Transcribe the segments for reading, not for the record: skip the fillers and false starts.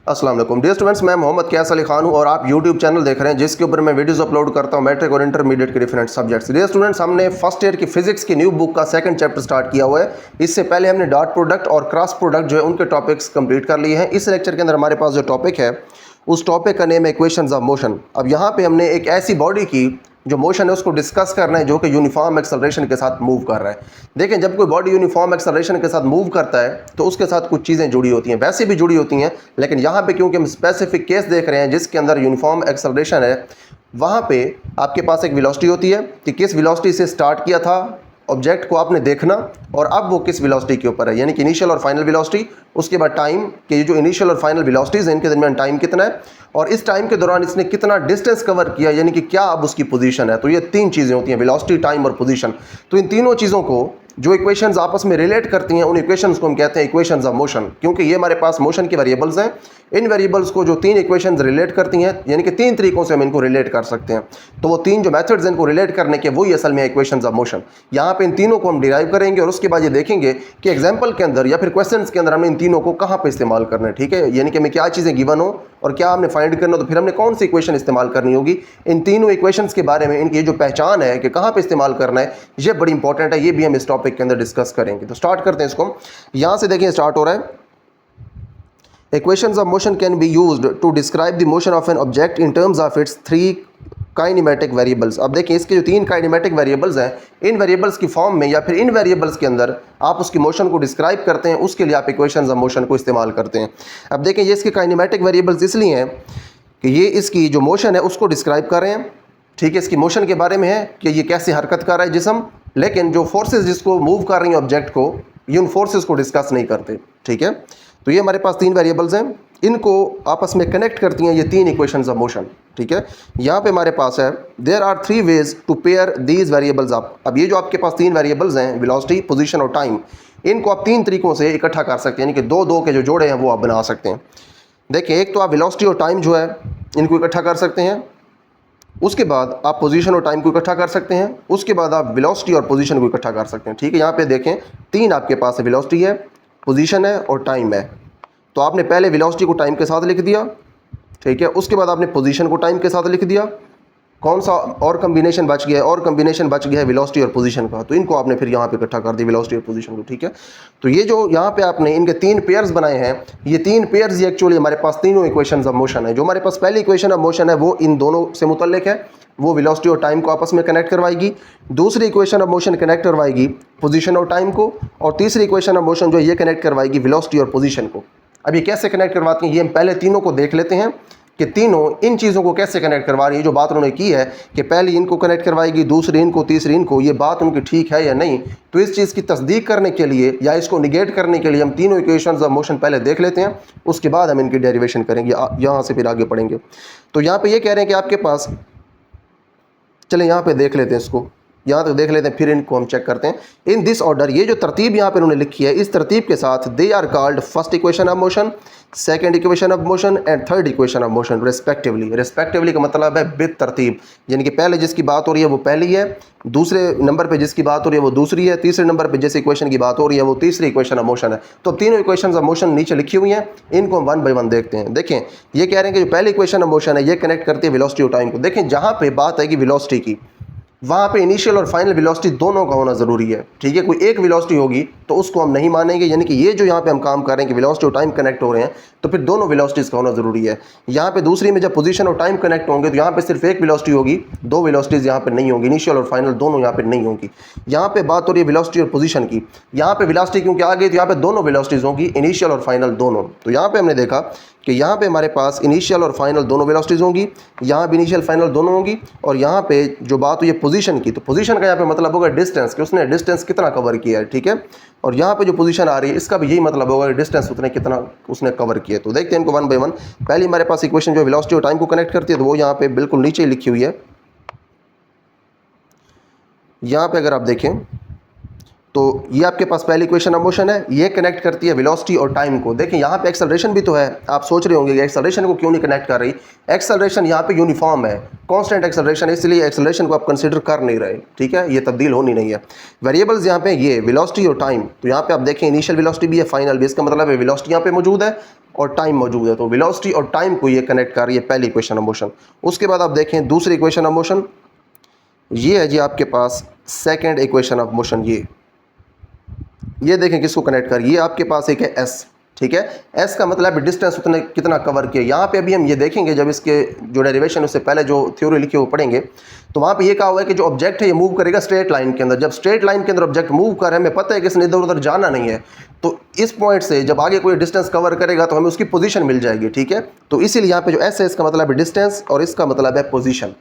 अस्सलाम वालेकुम dear students, मैं मोहम्मद कैस अली खान हूं और आप यूट्यूब चैनल देख रहे हैं जिसके ऊपर मैं वीडियोस अपलोड करता हूं मैट्रिक और इंटरमीडिएट के डिफरेंट सब्जेक्ट्स। डियर स्टूडेंट्स, हमने फर्स्ट ईयर की फिजिक्स की न्यू बुक का सेकंड चैप्टर स्टार्ट किया हुआ है। इससे पहले हमने डॉट प्रोडक्ट और क्रॉस प्रोडक्ट जो है उनके टॉपिक्स कंप्लीट कर लिए हैं। इस लेक्चर के अंदर हमारे पास जो टॉपिक है उस टॉपिक का नेम है इक्वेशंस ऑफ मोशन। अब यहाँ पे हमने एक ऐसी बॉडी की जो मोशन है उसको डिस्कस करना है जो कि यूनिफॉर्म एक्सेलरेशन के साथ मूव कर रहा है। देखें, जब कोई बॉडी यूनिफॉर्म एक्सेलरेशन के साथ मूव करता है तो उसके साथ कुछ चीज़ें जुड़ी होती हैं, वैसे भी जुड़ी होती हैं, लेकिन यहाँ पे क्योंकि हम स्पेसिफिक केस देख रहे हैं जिसके अंदर यूनिफॉर्म एक्सेलरेशन है, वहाँ पे आपके पास एक वेलोसिटी होती है कि किस वेलोसिटी से स्टार्ट किया था ऑब्जेक्ट को आपने देखना और अब वो किस वेलोसिटी के ऊपर है, यानी कि इनिशियल और फाइनल वेलोसिटी। उसके बाद टाइम के जो इनिशियल और फाइनल वेलोसिटीज़ हैं इनके दरमियान टाइम कितना है और इस टाइम के दौरान इसने कितना डिस्टेंस कवर किया, यानी कि क्या अब उसकी पोजीशन है। तो ये तीन चीज़ें होती हैं, वेलोसिटी, टाइम और पोजीशन। तो इन तीनों चीज़ों को जो इक्वेशंस आपस में रिलेट करती हैं उन इक्वेशंस को हम कहते हैं इक्वेशंस ऑफ मोशन, क्योंकि ये हमारे पास मोशन की वेरिएबल्स हैं। इन वेरिएबल्स को जो तीन इक्वेशंस रिलेट करती हैं, यानी कि तीन तरीकों से हम इनको रिलेट कर सकते हैं। तो वो तीन जो मेथड्स हैं इनको रिलेट करने के वही असल में इक्वेशंस ऑफ मोशन। यहाँ पे इन तीनों को हम डिराइव करेंगे और उसके बाद ये देखेंगे कि एग्जाम्पल के अंदर या फिर क्वेश्चंस के अंदर हमने इन तीनों को कहाँ पे इस्तेमाल करना है। ठीक है, यानी कि हमें क्या चीज़ें गिवन हो और क्या हमने फाइंड करना हो तो फिर हमने कौन सी इक्वेशन इस्तेमाल करनी होगी। इन तीनों इक्वेशंस के बारे में इनकी जो पहचान है कि कहाँ पे इस्तेमाल करना है ये बड़ी इंपॉर्टेंट है, ये भी हम इस टॉपिक के अंदर डिस्कस करेंगे। तो स्टार्ट करते हैं इसको। यहाँ से देखिए स्टार्ट हो रहा है, equations of motion can be used to describe the motion of an object in terms of its three kinematic variables. अब देखिए इसके जो तीन काइनेमेटिक वेरिएबल्स हैं, इन वेरिएबल्स की फॉर्म में या फिर इन वेरिएबल्स के अंदर आप उसकी मोशन को डिस्क्राइब करते हैं, उसके लिए आप इक्वेशंस ऑफ मोशन को इस्तेमाल करते हैं। अब देखिए ये इसके काइनेमेटिक वेरिएबल्स इसलिए हैं कि ये इसकी जो मोशन है उसको डिस्क्राइब कर रहे हैं। ठीक है, इसकी मोशन के बारे में है कि ये कैसे हरकत कर रहा है जिस्म, लेकिन जो फोर्सेज जिसको मूव कर रही हैं ऑब्जेक्ट को, ये उन फोर्सेज को डिस्कस नहीं करते। ठीक है, तो ये हमारे पास तीन वेरिएबल्स हैं, इनको आपस में कनेक्ट करती हैं ये तीन इक्वेशंस ऑफ मोशन। ठीक है, यहाँ पे हमारे पास है there are three ways to pair these variables up. अब ये जो आपके पास तीन वेरिएबल्स हैं वेलोसिटी, पोजीशन और टाइम, इनको आप तीन तरीकों से इकट्ठा कर सकते हैं, यानी कि दो दो के जो जोड़े हैं वो आप बना सकते हैं। देखिए, एक तो आप वेलोसिटी और टाइम जो है इनको इकट्ठा कर सकते हैं, उसके बाद आप पोजीशन और टाइम को इकट्ठा कर सकते हैं, उसके बाद आप वेलोसिटी और पोजीशन को इकट्ठा कर सकते हैं। ठीक है, यहाँ पे देखें तीन आपके पास है, वेलोसिटी है, पोजीशन है और टाइम है। तो आपने पहले वेलोसिटी को टाइम के साथ लिख दिया, ठीक है, उसके बाद आपने पोजीशन को टाइम के साथ लिख दिया। कौन सा और कम्बिनेशन बच गया है, और कम्बिनेशन बच गया है वेलोसिटी और पोजीशन का, तो इनको आपने फिर यहाँ पे इकट्ठा कर दिया वेलोसिटी और पोजीशन को। ठीक है, तो ये जो यहाँ पे आपने इनके तीन पेयर्स बनाए हैं, ये तीन पेयर्स ही एक्चुअली हमारे पास तीनों इक्वेशंस ऑफ मोशन है। जो हमारे पास पहली इक्वेशन ऑफ मोशन है वो इन दोनों से मुतल्लिक है, वो वेलोसिटी और टाइम को आपस में कनेक्ट करवाएगी। दूसरी इक्वेशन ऑफ मोशन कनेक्ट करवाएगी पोजीशन और टाइम को, और तीसरी इक्वेशन ऑफ मोशन जो ये कनेक्ट करवाएगी वेलोसिटी और पोजीशन को। अब ये कैसे कनेक्ट करवाती हैं ये हम पहले तीनों को देख लेते हैं कि तीनों इन चीज़ों को कैसे कनेक्ट करवा रही है। जो बात उन्होंने की है कि पहली इनको कनेक्ट करवाएगी, दूसरी इनको, तीसरी इनको, ये बात उनकी ठीक है या नहीं। तो इस चीज़ की तस्दीक करने के लिए या इसको निगेट करने के लिए हम तीनों इक्वेशंस ऑफ मोशन पहले देख लेते हैं, उसके बाद हम इनकी डेरिवेशन करेंगे, यहाँ से फिर आगे पढ़ेंगे। तो यहाँ पर ये कह रहे हैं कि आपके पास, चलें यहाँ पर देख लेते हैं इसको, यहाँ तक देख लेते हैं फिर इनको हम चेक करते हैं। इन दिस ऑर्डर, ये जो तरतीब यहाँ पे उन्होंने लिखी है इस तरतीब के साथ, they are called first equation of motion, second equation of motion and third equation of motion respectively. Respectively का मतलब है बित तरतीब, यानी कि पहले जिसकी बात हो रही है वो पहली है, दूसरे नंबर पे जिसकी बात हो रही है वो दूसरी है, तीसरे नंबर पे जिस इक्वेशन की बात हो रही है वो तीसरी इक्वेशन ऑफ मोशन है। तो तीनों इक्वेशन ऑफ मोशन नीचे लिखी हुई हैं, इनको हम वन बाई वन देखते हैं। देखें, ये कह रहे हैं कि जो पहली इक्वेशन ऑफ मोशन है ये कनेक्ट करती है वेलोसिटी और टाइम को। देखें, जहाँ पे बात है कि वेलोसिटी की, वहाँ पे इनिशियल और फाइनल वेलोसिटी दोनों का होना ज़रूरी है। ठीक है, कोई एक वेलोसिटी होगी तो उसको हम नहीं मानेंगे, यानी कि ये जो यहाँ पे हम काम कर रहे हैं कि वेलोसिटी और टाइम कनेक्ट हो रहे हैं तो फिर दोनों वेलोसिटीज़ का होना ज़रूरी है। यहाँ पे दूसरी में जब पोजीशन और टाइम कनेक्ट होंगे तो यहाँ पे सिर्फ एक वेलोसिटी होगी, दो वेलोसिटीज़ यहाँ पे नहीं होंगी, इनिशियल और फाइनल दोनों यहाँ पे नहीं होंगी। यहाँ पे बात हो रही है वेलोसिटी और पोजीशन की, यहाँ पे वेलोसिटी क्योंकि आ गई तो यहाँ पे दोनों वेलोसिटीज़ होंगी, इनिशियल और फाइनल दोनों। तो यहाँ पे हमने देखा कि यहाँ पे हमारे पास इनिशियल और फाइनल दोनों वेलोसिटीज़ होंगी, यहाँ भी इनिशियल फाइनल दोनों होंगी, और यहाँ पे जो बात हुई है पोजीशन की, तो पोजीशन का यहाँ पे मतलब होगा डिस्टेंस, कि उसने डिस्टेंस कितना कवर किया है। ठीक है, और यहाँ पे जो पोजीशन आ रही है इसका भी यही मतलब होगा कि डिस्टेंस उतने कितना उसने कवर किया। तो देखते हैं इनको वन बाई वन। पहली हमारे पास इक्वेशन जो वेलोसिटी और टाइम को कनेक्ट करती है तो वो यहाँ पे बिल्कुल नीचे लिखी हुई है। यहाँ पे अगर आप देखें तो ये आपके पास पहली इक्वेशन ऑफ मोशन है, ये कनेक्ट करती है वेलोसिटी और टाइम को। देखिए यहाँ पे एक्सेलरेशन भी तो है, आप सोच रहे होंगे कि एक्सेलरेशन को क्यों नहीं कनेक्ट कर रही। एक्सेलरेशन यहाँ पे यूनिफॉर्म है, कांस्टेंट एक्सेलरेशन, इसलिए एक्सेलरेशन को आप कंसीडर कर नहीं रहे, ठीक है, ये तब्दील होनी नहीं है। वेरिएबल्स यहाँ पे ये वेलोसिटी और टाइम, तो यहाँ पे आप देखें इनिशियल वेलोसिटी भी है, फाइनल भी, इसका मतलब है वेलोसिटी यहाँ पे मौजूद है और टाइम मौजूद है, तो वेलोसिटी और टाइम को ये कनेक्ट कर रही है पहली इक्वेशन ऑफ मोशन। उसके बाद आप देखें दूसरी इक्वेशन ऑफ मोशन, ये है जी आपके पास सेकेंड इक्वेशन ऑफ मोशन। ये देखें किसको कनेक्ट कर, ये आपके पास एक है एस, ठीक है, एस का मतलब डिस्टेंस उतने कितना कवर किया। यहाँ पे अभी हम ये देखेंगे जब इसके जो डेरिवेशन उससे पहले जो थ्योरी लिखी वो पढ़ेंगे, तो वहाँ पे ये कहा हुआ है कि जो ऑब्जेक्ट है ये मूव करेगा स्ट्रेट लाइन के अंदर। जब स्ट्रेट लाइन के अंदर ऑब्जेक्ट मूव कर रहा है, हमें पता है कि इसने इधर उधर जाना नहीं है, तो इस पॉइंट से जब आगे कोई डिस्टेंस कवर करेगा तो हमें उसकी पोजीशन मिल जाएगी, ठीक है। तो इसीलिए यहाँ पे जो एस है इसका मतलब है डिस्टेंस और इसका मतलब है पोजीशन।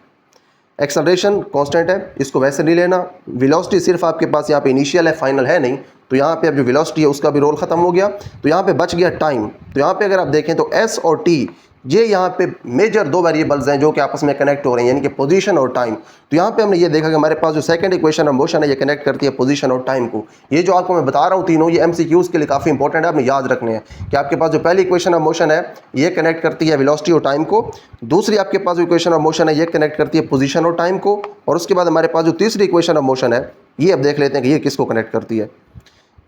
एक्सेलरेशन कांस्टेंट है, इसको वैसे नहीं लेना। वेलोसिटी सिर्फ आपके पास यहाँ पे इनिशियल है, फाइनल है नहीं, तो यहाँ पे अब जो वेलोसिटी है उसका भी रोल खत्म हो गया, तो यहाँ पे बच गया टाइम। तो यहाँ पे अगर आप देखें तो एस और टी ये यहाँ पे मेजर दो वेरिएबल्स हैं जो कि आपस में कनेक्ट हो रहे हैं, यानी कि पोजीशन और टाइम। तो यहाँ पे हमने ये देखा कि हमारे पास जो सेकंड इक्वेशन ऑफ मोशन है ये कनेक्ट करती है पोजीशन और टाइम को। ये जो आपको मैं बता रहा हूँ तीनों, ये एमसीक्यूज के लिए काफ़ी इंपॉर्टेंट है, आपने याद रखने हैं कि आपके पास जो पहली इक्वेशन ऑफ मोशन है ये कनेक्ट करती है वेलोसिटी और टाइम को, दूसरी आपके पास जो इक्वेशन ऑफ मोशन है ये कनेक्ट करती है पोजीशन और टाइम को, और उसके बाद हमारे पास जो तीसरी इक्वेशन ऑफ मोशन है ये अब देख लेते हैं कि ये किसको कनेक्ट करती है।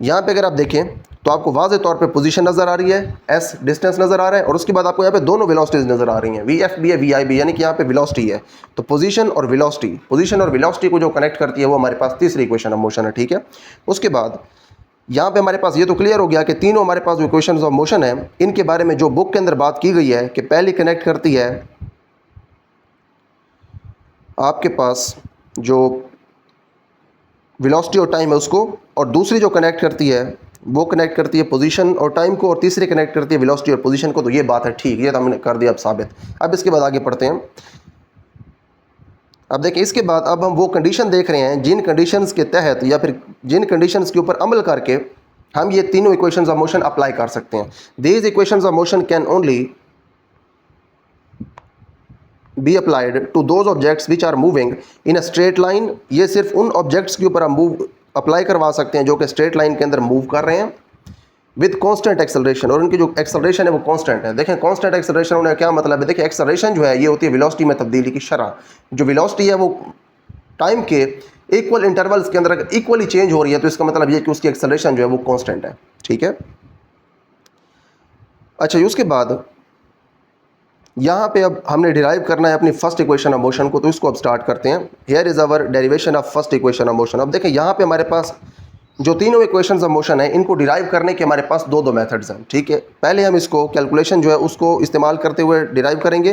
यहाँ पे अगर आप देखें तो आपको वाज़े तौर पे पोजीशन नज़र आ रही है, एस डिस्टेंस नज़र आ रहा है, और उसके बाद आपको यहाँ पे दोनों वेलोसिटीज़ नज़र आ रही हैं, वी एफ भी है, वी आई भी, यानी कि यहाँ पे वेलोसिटी है। तो पोजीशन और वेलोसिटी को जो कनेक्ट करती है वो हमारे पास तीसरी इक्वेशन ऑफ मोशन है, ठीक है। उसके बाद यहाँ पे हमारे पास ये तो क्लियर हो गया कि तीनों हमारे पास जो इक्वेशन ऑफ मोशन है इनके बारे में जो बुक के अंदर बात की गई है कि पहली कनेक्ट करती है आपके पास जो वेलोसिटी और टाइम है उसको, और दूसरी जो कनेक्ट करती है वो कनेक्ट करती है पोजीशन और टाइम को, और तीसरी कनेक्ट करती है वेलोसिटी और पोजीशन को। तो ये बात है ठीक, ये तो हमने कर दिया अब साबित। अब इसके बाद आगे पढ़ते हैं। अब देखिए इसके बाद अब हम वो कंडीशन देख रहे हैं जिन कंडीशंस के तहत या फिर जिन कंडीशंस के ऊपर अमल करके हम ये तीनों इक्वेशंस ऑफ मोशन अप्लाई कर सकते हैं। These equations of motion can only be applied to those objects which are moving in a straight line. ये सिर्फ उन ऑब्जेक्ट्स के ऊपर हम मूव अप्लाई करवा सकते हैं जो कि स्ट्रेट लाइन के अंदर मूव कर रहे हैं विद कांस्टेंट एक्सेलरेशन, और उनकी जो एक्सेलरेशन है वो कांस्टेंट है। देखें कांस्टेंट एक्सेलरेशन होने का क्या मतलब है, देखिए एक्सेलरेशन जो है ये होती है वेलोसिटी में तब्दीली की शरह। जो वेलोसिटी है वो टाइम के इक्वल इंटरवल्स के अंदर अगर इक्वली चेंज हो रही है तो इसका मतलब ये कि उसकी एक्सेलरेशन जो है वो कांस्टेंट है, ठीक है। अच्छा उसके बाद यहाँ पे अब हमने डिराइव करना है अपनी फर्स्ट इक्वेशन ऑफ मोशन को, तो इसको अब स्टार्ट करते हैं। Here is our derivation of first equation of motion. अब देखें यहाँ पे हमारे पास जो तीनों इक्वेशंस ऑफ मोशन है इनको डिराइव करने के हमारे पास दो मेथड्स हैं, ठीक है। पहले हम इसको कैलकुलेशन जो है उसको इस्तेमाल करते हुए डिराइव करेंगे।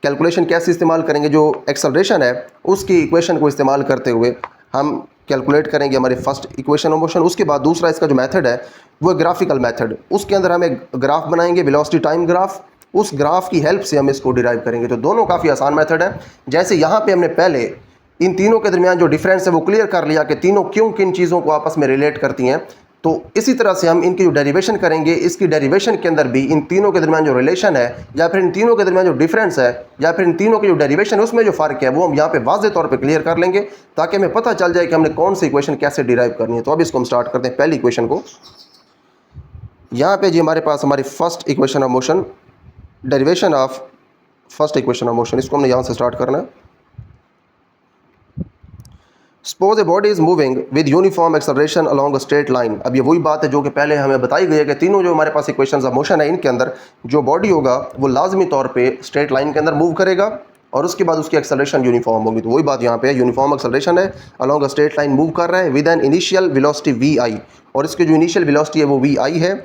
कैलकुलेशन कैसे इस्तेमाल करेंगे, जो एक्सेलरेशन है उसकी इक्वेशन को इस्तेमाल करते हुए हम कैलकुलेट करेंगे हमारी फर्स्ट इक्वेशन ऑफ मोशन। उसके बाद दूसरा इसका जो मेथड है वो ग्राफिकल मेथड, उसके अंदर हम एक ग्राफ बनाएंगे वेलोसिटी टाइम ग्राफ, उस ग्राफ की हेल्प से हम इसको डिराइव करेंगे। तो दोनों काफ़ी आसान मेथड है। जैसे यहाँ पे हमने पहले इन तीनों के दरमियान जो डिफरेंस है वो क्लियर कर लिया कि तीनों क्यों किन चीज़ों को आपस में रिलेट करती हैं, तो इसी तरह से हम इनकी जो डेरिवेशन करेंगे इसकी डेरिवेशन के अंदर भी इन तीनों के दरमियान जो रिलेशन है या फिर इन तीनों के दरमियान जो डिफरेंस है या फिर इन तीनों की जो डेरिवेशन है उसमें जो फ़र्क है वो हम यहाँ पे वाज़े तौर पे क्लियर कर लेंगे ताकि हमें पता चल जाए कि हमने कौन सी इक्वेशन कैसे डिराइव करनी है। तो अब इसको हम स्टार्ट करते हैं पहली इक्वेशन को। यहाँ पे जी हमारे पास हमारी first equation of motion, derivation of first equation of motion, इसको हमने यहाँ से स्टार्ट करना है। Suppose a body is moving with uniform acceleration along a straight line. अब ये वही बात है जो कि पहले हमें बताई गई है कि तीनों जो हमारे पास इक्वेशंस ऑफ मोशन है इनके अंदर जो बॉडी होगा वो लाजमी तौर पे स्ट्रेट लाइन के अंदर मूव करेगा और उसके बाद उसकी एक्सेलरेशन यूनिफॉर्म होगी। तो वही बात यहाँ पे यूनिफॉर्म एक्सेलरेशन है, along a straight line move कर रहा है with an initial velocity v i, और इसकी जो इनिशियल वेलोसिटी है वो वी आई है।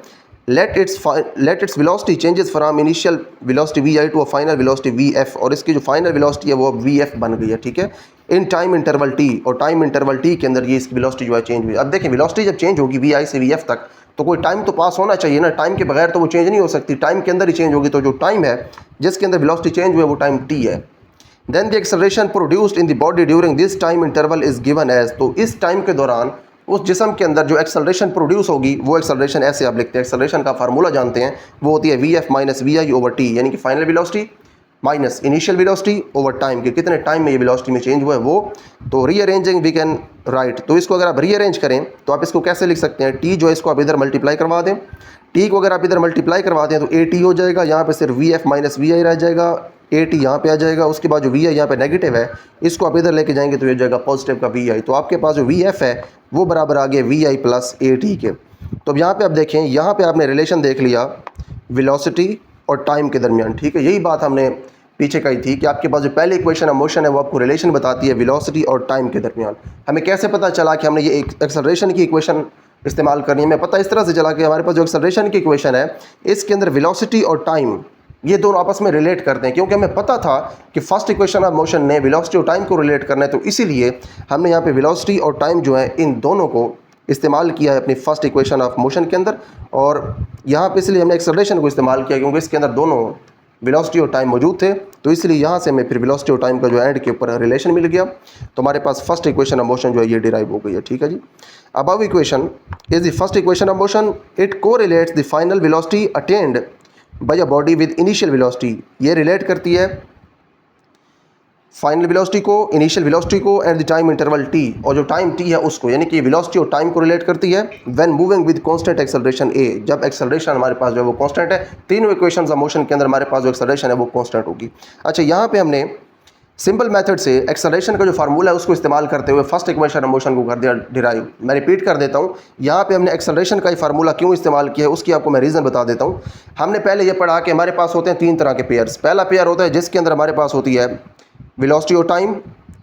Let its velocity changes from initial velocity v i to a final velocity v f, और इसकी जो फाइनल वेलोसिटी है वो अब वी एफ बन गई है, ठीक है, इन टाइम इंटरवल टी, और टाइम इंटरवल टी के अंदर ये इसकी वेलोसिटी जो है चेंज हुई। अब देखें वेलोसिटी जब चेंज होगी वी आई से वी एफ तक तो कोई टाइम तो पास होना चाहिए ना, टाइम के बगैर तो वो चेंज नहीं हो सकती, टाइम के अंदर ही चेंज होगी। तो जो टाइम है जिसके अंदर वेलोसिटी चेंज हुई है वो टाइम टी है। Then the acceleration produced in the body during this time interval is given as, तो इस टाइम के दौरान उस जिस्म के अंदर जो एक्सेलरेशन प्रोड्यूस होगी वो एक्सेलरेशन ऐसे आप लिखते हैं, एक्सेलरेशन का फार्मूला जानते हैं, वो होती है v f minus v i over t, यानी कि final velocity minus initial velocity over time, कि कितने टाइम में ये वेलोसिटी में चेंज हुआ है वो। तो रीअरेंजिंग वी कैन राइट, तो इसको अगर आप रीअरेंज करें तो आप इसको कैसे लिख सकते हैं, टी जो है इसको आप इधर मल्टीप्लाई करवा दें, टी को अगर आप इधर मल्टीप्लाई करवा दें तो ए टी हो जाएगा, यहाँ पे सिर्फ वी एफ माइनस वी आई रह जाएगा, ए टी यहाँ पे आ जाएगा, उसके बाद जो वी आई यहाँ पे नेगेटिव है इसको आप इधर लेके जाएंगे तो ये जाएगा पॉजिटिव का वी आई। तो आपके पास जो वी एफ है वो बराबर आ गया v i plus a t के। तो अब यहाँ पे आप देखें, यहाँ पे आपने रिलेशन देख लिया वेलोसिटी और टाइम के दरमियान, ठीक है। यही बात हमने पीछे कही थी कि आपके पास जो पहले इक्वेशन ऑफ मोशन है वो आपको रिलेशन बताती है वेलोसिटी और टाइम के दरमियान। हमें कैसे पता चला कि हमने ये एक एक्सेलरेशन की इक्वेशन इस्तेमाल करनी है, हमें पता इस तरह से चला कि हमारे पास जो एक्सेलरेशन की इक्वेशन है इसके अंदर वेलोसिटी और टाइम ये दोनों आपस में रिलेट करते हैं, क्योंकि हमें पता था कि फर्स्ट इक्वेशन ऑफ मोशन ने वेलोसिटी और टाइम को रिलेट करना है, तो इसीलिए हमने यहाँ पे वेलोसिटी और टाइम जो है इन दोनों को इस्तेमाल किया है अपनी फर्स्ट इक्वेशन ऑफ मोशन के अंदर। और यहाँ पे इसलिए हमने एक्सेलरेशन को इस्तेमाल किया क्योंकि इसके अंदर दोनों वेलोसिटी और टाइम मौजूद थे, तो इसलिए यहाँ से हमें फिर वेलोसिटी और टाइम का जो एंड के ऊपर रिलेशन मिल गया। तो हमारे पास फर्स्ट इक्वेशन ऑफ मोशन जो है ये डिराइव हो गई है, ठीक है जी। Above equation is the first equation of motion, it correlates the final velocity attained by a body with initial velocity, ये रिलेट करती है फाइनल वेलोसिटी को, इनिशियल वेलोसिटी को at the time interval t, और जो टाइम टी है उसको, यानी कि वेलोसिटी और टाइम को रिलेट करती है when moving with constant acceleration a, जब एक्सेलरेशन हमारे पास जो है वो कांस्टेंट है। तीनों इक्वेशंस ऑफ मोशन के अंदर हमारे पास जो एक्सेलरेशन है वो कांस्टेंट होगी। अच्छा, यहाँ पे हमने सिंपल मेथड से एक्सेलरेशन का जो फार्मूला है उसको इस्तेमाल करते हुए फर्स्ट इक्वेशन ऑफ मोशन को कर दिया डिराइव। मैं रिपीट कर देता हूँ, यहाँ पे हमने एक्सेलरेशन का ही फार्मूला क्यों इस्तेमाल किया है उसकी आपको मैं रीज़न बता देता हूँ। हमने पहले ये पढ़ा कि हमारे पास होते हैं तीन तरह के पेयर्स। पहला पेयर होता है जिसके अंदर हमारे पास होती है वेलोसिटी और टाइम,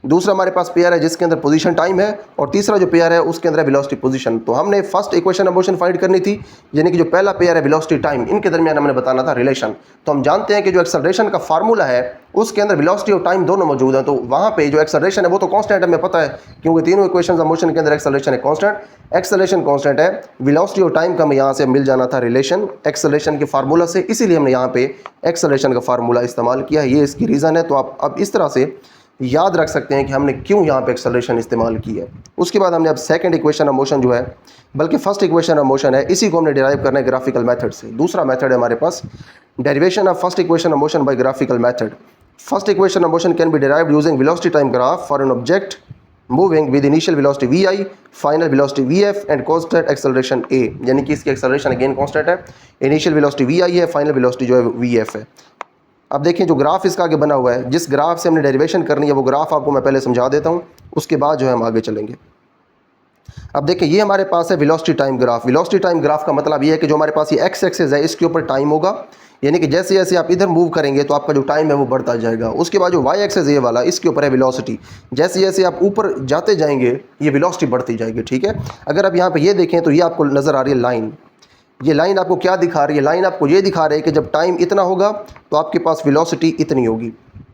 दूसरा हमारे पास पेयर है जिसके अंदर पोजीशन टाइम है, और तीसरा जो पेयर है उसके अंदर है वेलोसिटी पोजीशन। तो हमने first equation of motion find करनी थी, यानी कि जो पहला पेयर है वेलोसिटी टाइम, इनके दरमियान हमने बताना था रिलेशन। तो हम जानते हैं कि जो एक्सेलरेशन का फार्मूला है उसके अंदर वेलोसिटी और टाइम दोनों मौजूद हैं, तो वहाँ पे जो एक्सेलरेशन है वो तो कांस्टेंट हमें पता है, क्योंकि तीनों इक्वेशंस ऑफ मोशन के अंदर एक्सेलरेशन है कांस्टेंट। एक्सेलरेशन कांस्टेंट है, वेलोसिटी और टाइम का हमें यहाँ से मिल जाना था रिलेशन एक्सेलरेशन के फार्मूला से, इसीलिए हमने यहाँ पे एक्सेलरेशन का फार्मूला इस्तेमाल किया है, ये इसकी रीज़न है। तो आप अब इस तरह से याद रख सकते हैं कि हमने क्यों यहाँ पे एक्सेलरेशन इस्तेमाल की है। उसके बाद हमने अब सेकंड इक्वेशन ऑफ मोशन जो है, बल्कि फर्स्ट इक्वेशन ऑफ मोशन है, इसी को हमने डिराइव करना है ग्राफिकल मेथड से। दूसरा मेथड है हमारे पास derivation of first equation of motion by graphical method. First equation of motion can be derived using velocity time graph for an object moving with initial velocity v i, final velocity v f and constant acceleration a, यानी कि इसकी acceleration again constant है, initial velocity v i है, final velocity जो है v f है। अब देखें जो ग्राफ इसका आगे बना हुआ है, जिस ग्राफ से हमने डेरिवेशन करनी है वो ग्राफ आपको मैं पहले समझा देता हूँ, उसके बाद जो है हम आगे चलेंगे। अब देखें ये हमारे पास है velocity time graph. Velocity time graph का मतलब ये है कि जो हमारे पास ये एक्स एक्सिस है इसके ऊपर टाइम होगा, यानी कि जैसे जैसे आप इधर मूव करेंगे तो आपका जो टाइम है वो बढ़ता जाएगा। उसके बाद जो वाई एक्सिस ये वाला, इसके ऊपर है वेलोसिटी, जैसे जैसे आप ऊपर जाते जाएंगे ये वेलोसिटी बढ़ती जाएगी, ठीक है। अगर आप यहाँ पे ये देखें तो ये आपको नज़र आ रही है लाइन, ये लाइन आपको क्या दिखा रही है, लाइन आपको ये दिखा रही है कि जब टाइम इतना होगा तो आपके पास वेलोसिटी इतनी होगी,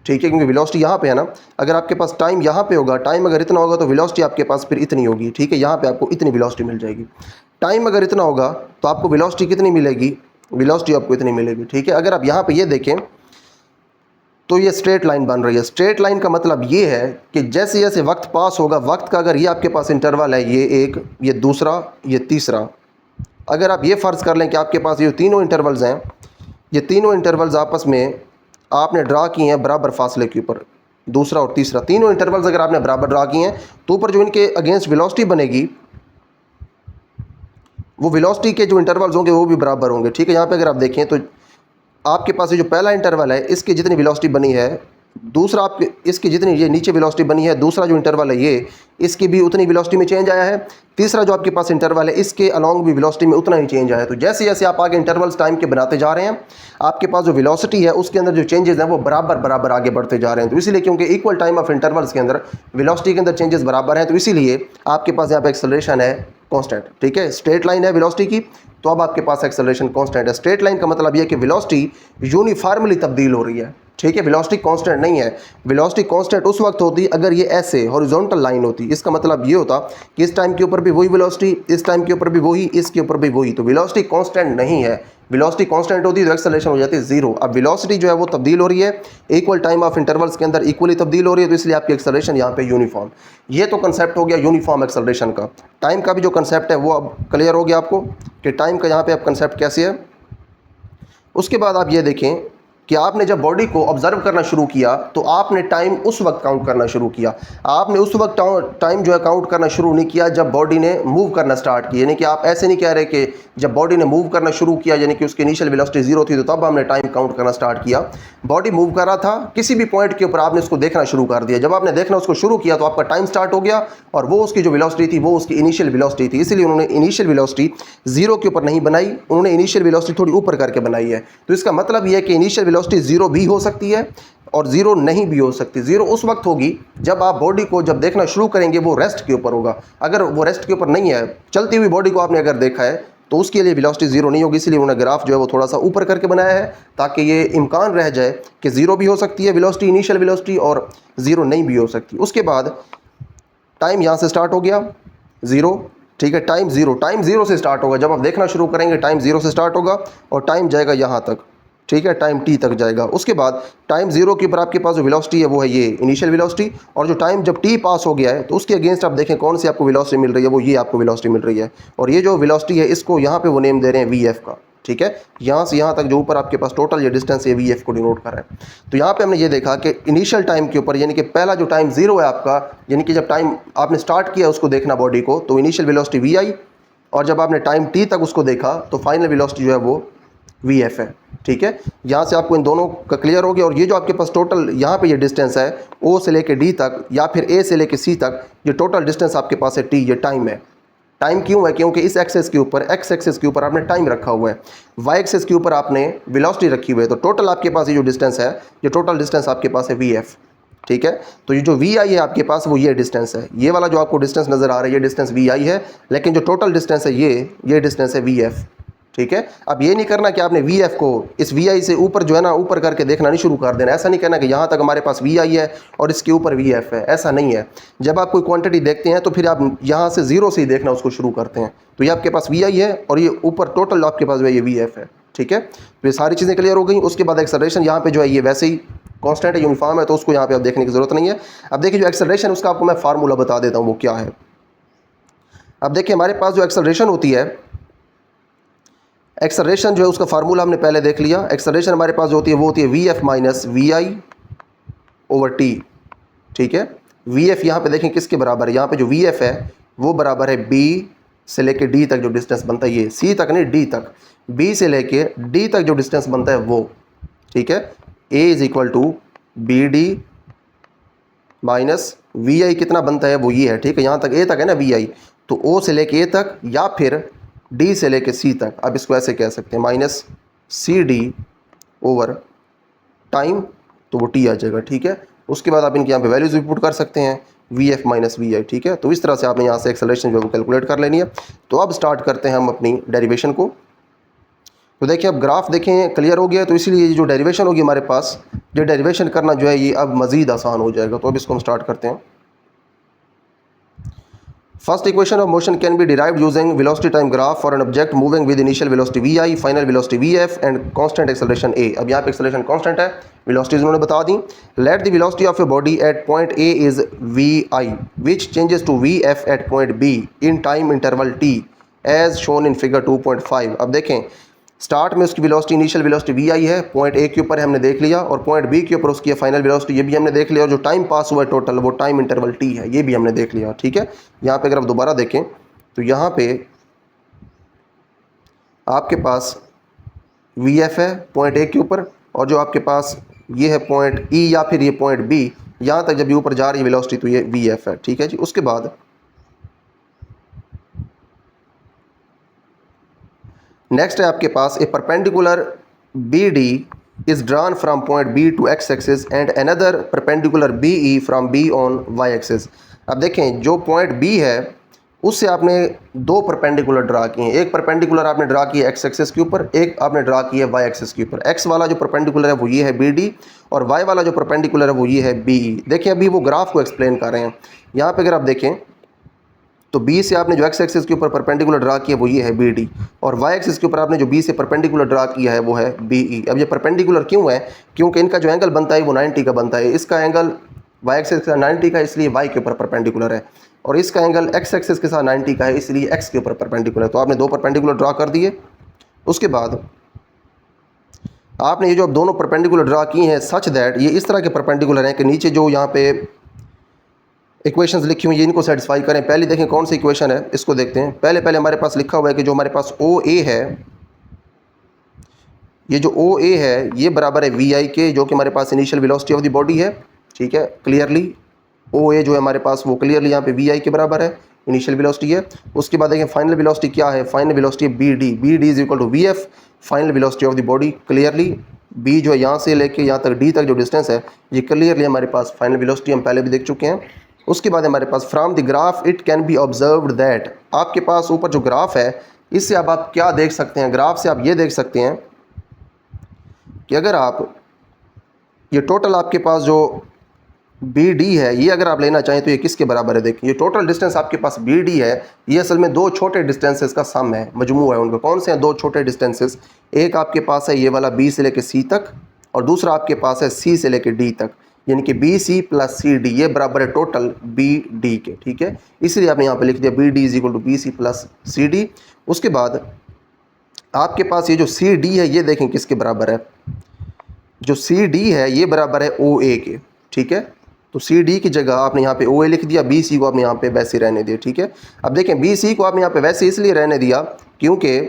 ठीक है, क्योंकि वेलोसिटी यहाँ पे है ना। अगर आपके पास टाइम यहाँ पे होगा, टाइम अगर इतना होगा तो वेलोसिटी आपके पास फिर इतनी होगी, ठीक है, यहाँ पे आपको इतनी वेलोसिटी मिल जाएगी। टाइम अगर इतना होगा तो आपको वेलोसिटी कितनी मिलेगी, वेलोसिटी आपको इतनी मिलेगी, ठीक है। अगर आप यहाँ पे ये देखें तो ये स्ट्रेट लाइन बन रही है। स्ट्रेट लाइन का मतलब ये है कि जैसे जैसे वक्त पास होगा, वक्त का अगर ये आपके पास इंटरवल है, ये एक, ये दूसरा, ये तीसरा, अगर आप ये फ़र्ज़ कर लें कि आपके पास ये तीनों इंटरवल्स हैं, ये तीनों इंटरवल्स आपस में आपने ड्रा किए हैं बराबर फासले के ऊपर, दूसरा और तीसरा, तीनों इंटरवल्स अगर आपने बराबर ड्रा किए हैं तो ऊपर जो इनके अगेंस्ट वेलोसिटी बनेगी वो वेलोसिटी के जो इंटरवल्स होंगे वो भी बराबर होंगे, ठीक है। यहाँ पे अगर आप देखें तो आपके पास ये जो पहला इंटरवल है इसकी जितनी वेलोसिटी बनी है, दूसरा आपके इसकी जितनी ये नीचे वेलोसिटी बनी है, दूसरा जो इंटरवल है ये इसकी भी उतनी वेलोसिटी में चेंज आया है, तीसरा जो आपके पास इंटरवल है इसके अलॉन्ग भी वेलोसिटी में उतना ही चेंज आया है। तो जैसे जैसे आप आगे इंटरवल्स टाइम के बनाते जा रहे हैं आपके पास जो वेलोसिटी है उसके अंदर जो चेंजेस हैं वो बराबर बराबर आगे बढ़ते जा रहे हैं। तो इसीलिए क्योंकि इक्वल टाइम ऑफ इंटरवल्स के अंदर वेलोसिटी के अंदर चेंजेस बराबर हैं, तो इसीलिए आपके पास यहाँ पे एक्सेलरेशन है कांस्टेंट, ठीक है। स्ट्रेट लाइन है वेलोसिटी की, तो अब आपके पास एक्सेलरेशन कांस्टेंट है। स्ट्रेट लाइन का मतलब यह है कि वेलोसिटी यूनिफॉर्मली तब्दील हो रही है, ठीक है, वेलोसिटी कांस्टेंट नहीं है। वेलोसिटी कांस्टेंट उस वक्त होती अगर ये ऐसे हॉरिजॉन्टल लाइन होती, इसका मतलब ये होता कि इस टाइम के ऊपर भी वही वेलोसिटी, इस टाइम के ऊपर भी वही, इसके ऊपर भी वही, तो वेलोसिटी कांस्टेंट नहीं है। वेलोसिटी कांस्टेंट होती तो एक्सेलरेशन हो जाती है जीरो। अब वेलोसिटी जो है वो तब्दील हो रही है, इक्वल टाइम ऑफ इंटरवल्स के अंदर इक्वली तब्दील हो रही है, तो इसलिए आपकी एक्सेलरेशन यहाँ पे यूनिफॉर्म। ये तो कंसेप्ट हो गया यूनिफॉर्म एक्सेलरेशन का। टाइम का भी जो कंसेप्ट है वो अब क्लियर हो गया आपको कि टाइम का यहाँ पे अब कंसेप्ट कैसे है। उसके बाद आप ये देखें कि आपने जब बॉडी को ऑब्जर्व करना शुरू किया तो आपने टाइम उस वक्त काउंट करना शुरू किया। आपने उस वक्त टाइम जो है काउंट करना शुरू नहीं किया जब बॉडी ने मूव करना स्टार्ट किया। यानी कि आप ऐसे नहीं कह रहे कि जब बॉडी ने मूव करना शुरू किया यानी कि उसकी इनिशियल वेलोसिटी 0 थी तो तब हमने टाइम काउंट करना स्टार्ट किया। बॉडी मूव कर रहा था, किसी भी पॉइंट के ऊपर आपने उसको देखना शुरू कर दिया। जब आपने देखना उसको शुरू किया तो आपका टाइम स्टार्ट हो गया और वो उसकी जो वेलोसिटी थी वो उसकी इनिशियल वेलोसिटी थी। इसलिए उन्होंने इनिशियल वेलोसिटी 0 के ऊपर नहीं बनाई, उन्होंने इनिशियल वेलोसिटी थोड़ी ऊपर करके बनाई है। तो इसका मतलब यह है कि इनिशियल वेलोसिटी 0 भी हो सकती है और 0 नहीं भी हो सकती। 0 उस वक्त होगी जब आप बॉडी को जब देखना शुरू करेंगे वो रेस्ट के ऊपर होगा। अगर वो रेस्ट के ऊपर नहीं है, चलती हुई बॉडी को आपने अगर देखा है तो उसके लिए वेलोसिटी 0 नहीं होगी। इसलिए उन्होंने ग्राफ जो है वो थोड़ा सा ऊपर करके बनाया है ताकि ये इम्कान रह जाए कि 0 भी हो सकती है वेलोसिटी, इनिशियल वेलोसिटी, और 0 नहीं भी हो सकती। उसके बाद टाइम यहाँ से स्टार्ट हो गया 0, ठीक है, टाइम 0 से स्टार्ट होगा। जब आप देखना शुरू करेंगे टाइम 0 से स्टार्ट होगा और टाइम जाएगा यहाँ तक, ठीक है, टाइम t तक जाएगा। उसके बाद टाइम 0 के ऊपर आपके पास जो वेलोसिटी है वो है ये इनिशियल वेलोसिटी, और जो टाइम जब t पास हो गया है तो उसके अगेंस्ट आप देखें कौन सी आपको वेलोसिटी मिल रही है, वो ये आपको वेलोसिटी मिल रही है। और ये जो वेलोसिटी है इसको यहाँ पे वो नेम दे रहे हैं vf का, ठीक है। यहाँ से यहाँ तक जो ऊपर आपके पास टोटल ये डिस्टेंस है vf को डिनोट कर रहे हैं। तो यहाँ पे हमने ये देखा कि इनिशियल टाइम के ऊपर यानी कि पहला जो टाइम 0 है आपका, यानी कि जब टाइम आपने स्टार्ट किया उसको देखना बॉडी को, तो इनिशियल वेलोसिटी vi, और जब आपने टाइम t तक उसको देखा तो फाइनल वेलोसिटी जो है वो vf है, ठीक है। यहाँ से आपको इन दोनों का क्लियर हो गया। और ये जो आपके पास टोटल यहाँ पे ये डिस्टेंस है o से लेके d तक या फिर a से लेके c तक, ये टोटल डिस्टेंस आपके पास है t, ये टाइम है। टाइम क्यों है? क्योंकि इस एक्सेस के ऊपर, एक्स एक्सेस के ऊपर आपने टाइम रखा हुआ है, वाई एक्सेस के ऊपर आपने वेलोसिटी रखी हुई है। तो टोटल आपके पास ये जो डिस्टेंस है, ये टोटल डिस्टेंस आपके पास है vf, ठीक है। तो ये जो vi है आपके पास वो ये डिस्टेंस है, ये वाला जो आपको डिस्टेंस नज़र आ रहा है ये डिस्टेंस vi है, लेकिन जो टोटल डिस्टेंस है ये डिस्टेंस है vf, ठीक है। अब ये नहीं करना कि आपने vf को इस vi से ऊपर जो है ना ऊपर करके देखना नहीं शुरू कर देना। ऐसा नहीं कहना कि यहाँ तक हमारे पास vi है और इसके ऊपर vf है, ऐसा नहीं है। जब आप कोई क्वांटिटी देखते हैं तो फिर आप यहाँ से 0 से ही देखना उसको शुरू करते हैं। तो ये आपके पास vi है और ये ऊपर टोटल आपके पास ये vf है, ठीक है। तो ये सारी चीज़ें क्लियर हो गई। उसके बाद एक्सेलरेशन यहाँ पे जो है ये वैसे ही कांस्टेंट है, यूनिफॉर्म है, तो उसको यहाँ पे आप देखने की ज़रूरत नहीं है। अब देखिए जो एक्सेलरेशन उसका आपको मैं फार्मूला बता देता हूँ वो क्या है। अब देखिए हमारे पास जो एक्सेलरेशन होती है, एक्सेलरेशन जो है उसका फार्मूला हमने पहले देख लिया। एक्सेलरेशन हमारे पास जो होती है वो होती है vf माइनस vi/t, ठीक है। vf यहाँ पे देखें किसके बराबर है, यहाँ पे जो vf है वो बराबर है b से लेके d तक जो डिस्टेंस बनता है, ये c तक नहीं d तक, b से लेके d तक जो डिस्टेंस बनता है वो, ठीक है। a is equal to bd minus vi कितना बनता है वो ये है, ठीक है। यहाँ तक a तक है ना vi, तो o से लेके a तक या फिर d से लेके c तक, अब इसको ऐसे कह सकते हैं माइनस cd ओवर टाइम, तो वो t आ जाएगा, ठीक है। उसके बाद आप इनके यहाँ पे वैल्यूज भी पुट कर सकते हैं vf माइनस vi, ठीक है। तो इस तरह से आपने यहाँ से एक्सेलरेशन जो है वो कैलकुलेट कर लेनी है। तो अब स्टार्ट करते हैं हम अपनी डेरिवेशन को। तो देखिए अब ग्राफ देखें क्लियर हो गया, तो इसीलिए ये जो डेरिवेशन होगी हमारे पास, ये डेरिवेशन करना जो है ये अब मज़ीद आसान हो जाएगा। तो अब इसको हम स्टार्ट करते हैं। First equation of motion can be derived using velocity time graph for an object moving with initial velocity vi, final velocity vf and constant acceleration a। अब यहाँ पे acceleration constant है, velocities उन्होंने बता दी। Let the velocity of a body at point A is vi, which changes to vf at point B in time interval t as shown in figure 2.5। अब देखें start में उसकी वेलोसिटी, इनिशियल वेलोसिटी vi है, point A के ऊपर हमने देख लिया, और पॉइंट बी के ऊपर उसकी फाइनल वेलोसिटी ये भी हमने देख लिया, और जो टाइम पास हुआ है टोटल वो टाइम इंटरवल t है, ये भी हमने देख लिया, ठीक है। यहाँ पे अगर आप दोबारा देखें तो यहाँ पे आपके पास vf है पॉइंट ए के ऊपर, और जो आपके पास ये है पॉइंट e या फिर ये पॉइंट b, यहाँ तक जब ये ऊपर जा रही है वेलोसिटी तो ये vf है, ठीक है जी। उसके बाद नेक्स्ट है आपके पास a perpendicular BD is drawn from point B to x axis and another perpendicular BE from B on y axis. अब देखें जो पॉइंट B है उससे आपने दो परपेंडिकुलर ड्रा किए हैं। एक परपेंडिकुलर आपने ड्रा किया x एक्सिस के ऊपर, एक आपने ड्रा किया y एक्सिस के ऊपर। x वाला जो परपेंडिकुलर है वो ये है BD, और y वाला जो परपेंडिकुलर है वो ये है BE। देखिए अभी वो ग्राफ को एक्सप्लेन कर रहे हैं। यहाँ पे अगर आप देखें तो B से आपने जो x एक्सिस के ऊपर परपेंडिकुलर ड्रा किया वो ये है BD, और y एक्सिस के ऊपर आपने जो B से परपेंडिकुलर ड्रा किया है वो है BE। अब ये परपेंडिकुलर क्यों है? क्योंकि इनका जो एंगल बनता है वो 90 का बनता है। इसका एंगल y एक्सिस का 90 का इसलिए y के ऊपर परपेंडिकुलर है, और इसका एंगल x एक्सिस के साथ 90 का है इसलिए x के ऊपर परपेंडिकुलर है। तो आपने दो परपेंडिकुलर ड्रा कर दिए। उसके बाद आपने ये जो अब दोनों परपेंडिकुलर ड्रा की हैं सच दैट ये इस तरह के परपेंडिकुलर हैं कि नीचे जो यहाँ पे इक्वेशंस लिखी हुई हैं इनको सेटिस्फाई करें। पहले देखें कौन सी इक्वेशन है, इसको देखते हैं। पहले हमारे पास लिखा हुआ है कि जो हमारे पास ओ ए है, ये जो ओ ए है ये बराबर है वी आई के, जो कि हमारे पास initial velocity of the body है। ठीक है, क्लियरली ओ ए जो है हमारे पास वो क्लियरली यहाँ पे वी आई के बराबर है, इनिशियल वेलोसिटी है। उसके बाद देखें फाइनल वेलोसिटी क्या है, फाइनल वेलोसिटी है b d, b d is equal to v f, final velocity of the body. Clearly b जो है यहाँ से लेके यहाँ तक डी तक जो डिस्टेंस है ये क्लियरली हमारे पास फाइनल वेलोसिटी हम पहले भी देख चुके हैं। उसके बाद हमारे पास from the graph it can be observed that, आपके पास ऊपर जो ग्राफ है इससे अब आप क्या देख सकते हैं, ग्राफ से आप ये देख सकते हैं कि अगर आप ये टोटल आपके पास जो बी डी है ये अगर आप लेना चाहें तो ये किसके बराबर है। देखिए ये टोटल डिस्टेंस आपके पास बी डी है, ये असल में दो छोटे डिस्टेंसेस का सम है, मजमू है उनका। कौन से हैं दो छोटे डिस्टेंसेस, एक आपके पास है ये वाला बी से लेकर सी तक और दूसरा आपके पास है सी से लेकर डी तक, यानी कि b c plus c d ये बराबर है टोटल बी डी के। ठीक है, इसलिए आपने यहाँ पे लिख दिया b d is equal to b c plus c d. उसके बाद आपके पास ये जो सी डी है ये देखें किसके बराबर है, जो सी डी है ये बराबर है ओ ए के। ठीक है, तो सी डी की जगह आपने यहाँ पे ओ ए लिख दिया, बी सी को आपने यहाँ पे वैसे रहने दिया। ठीक है, अब देखें बी सी को आपने यहाँ पे वैसे इसलिए रहने दिया क्योंकि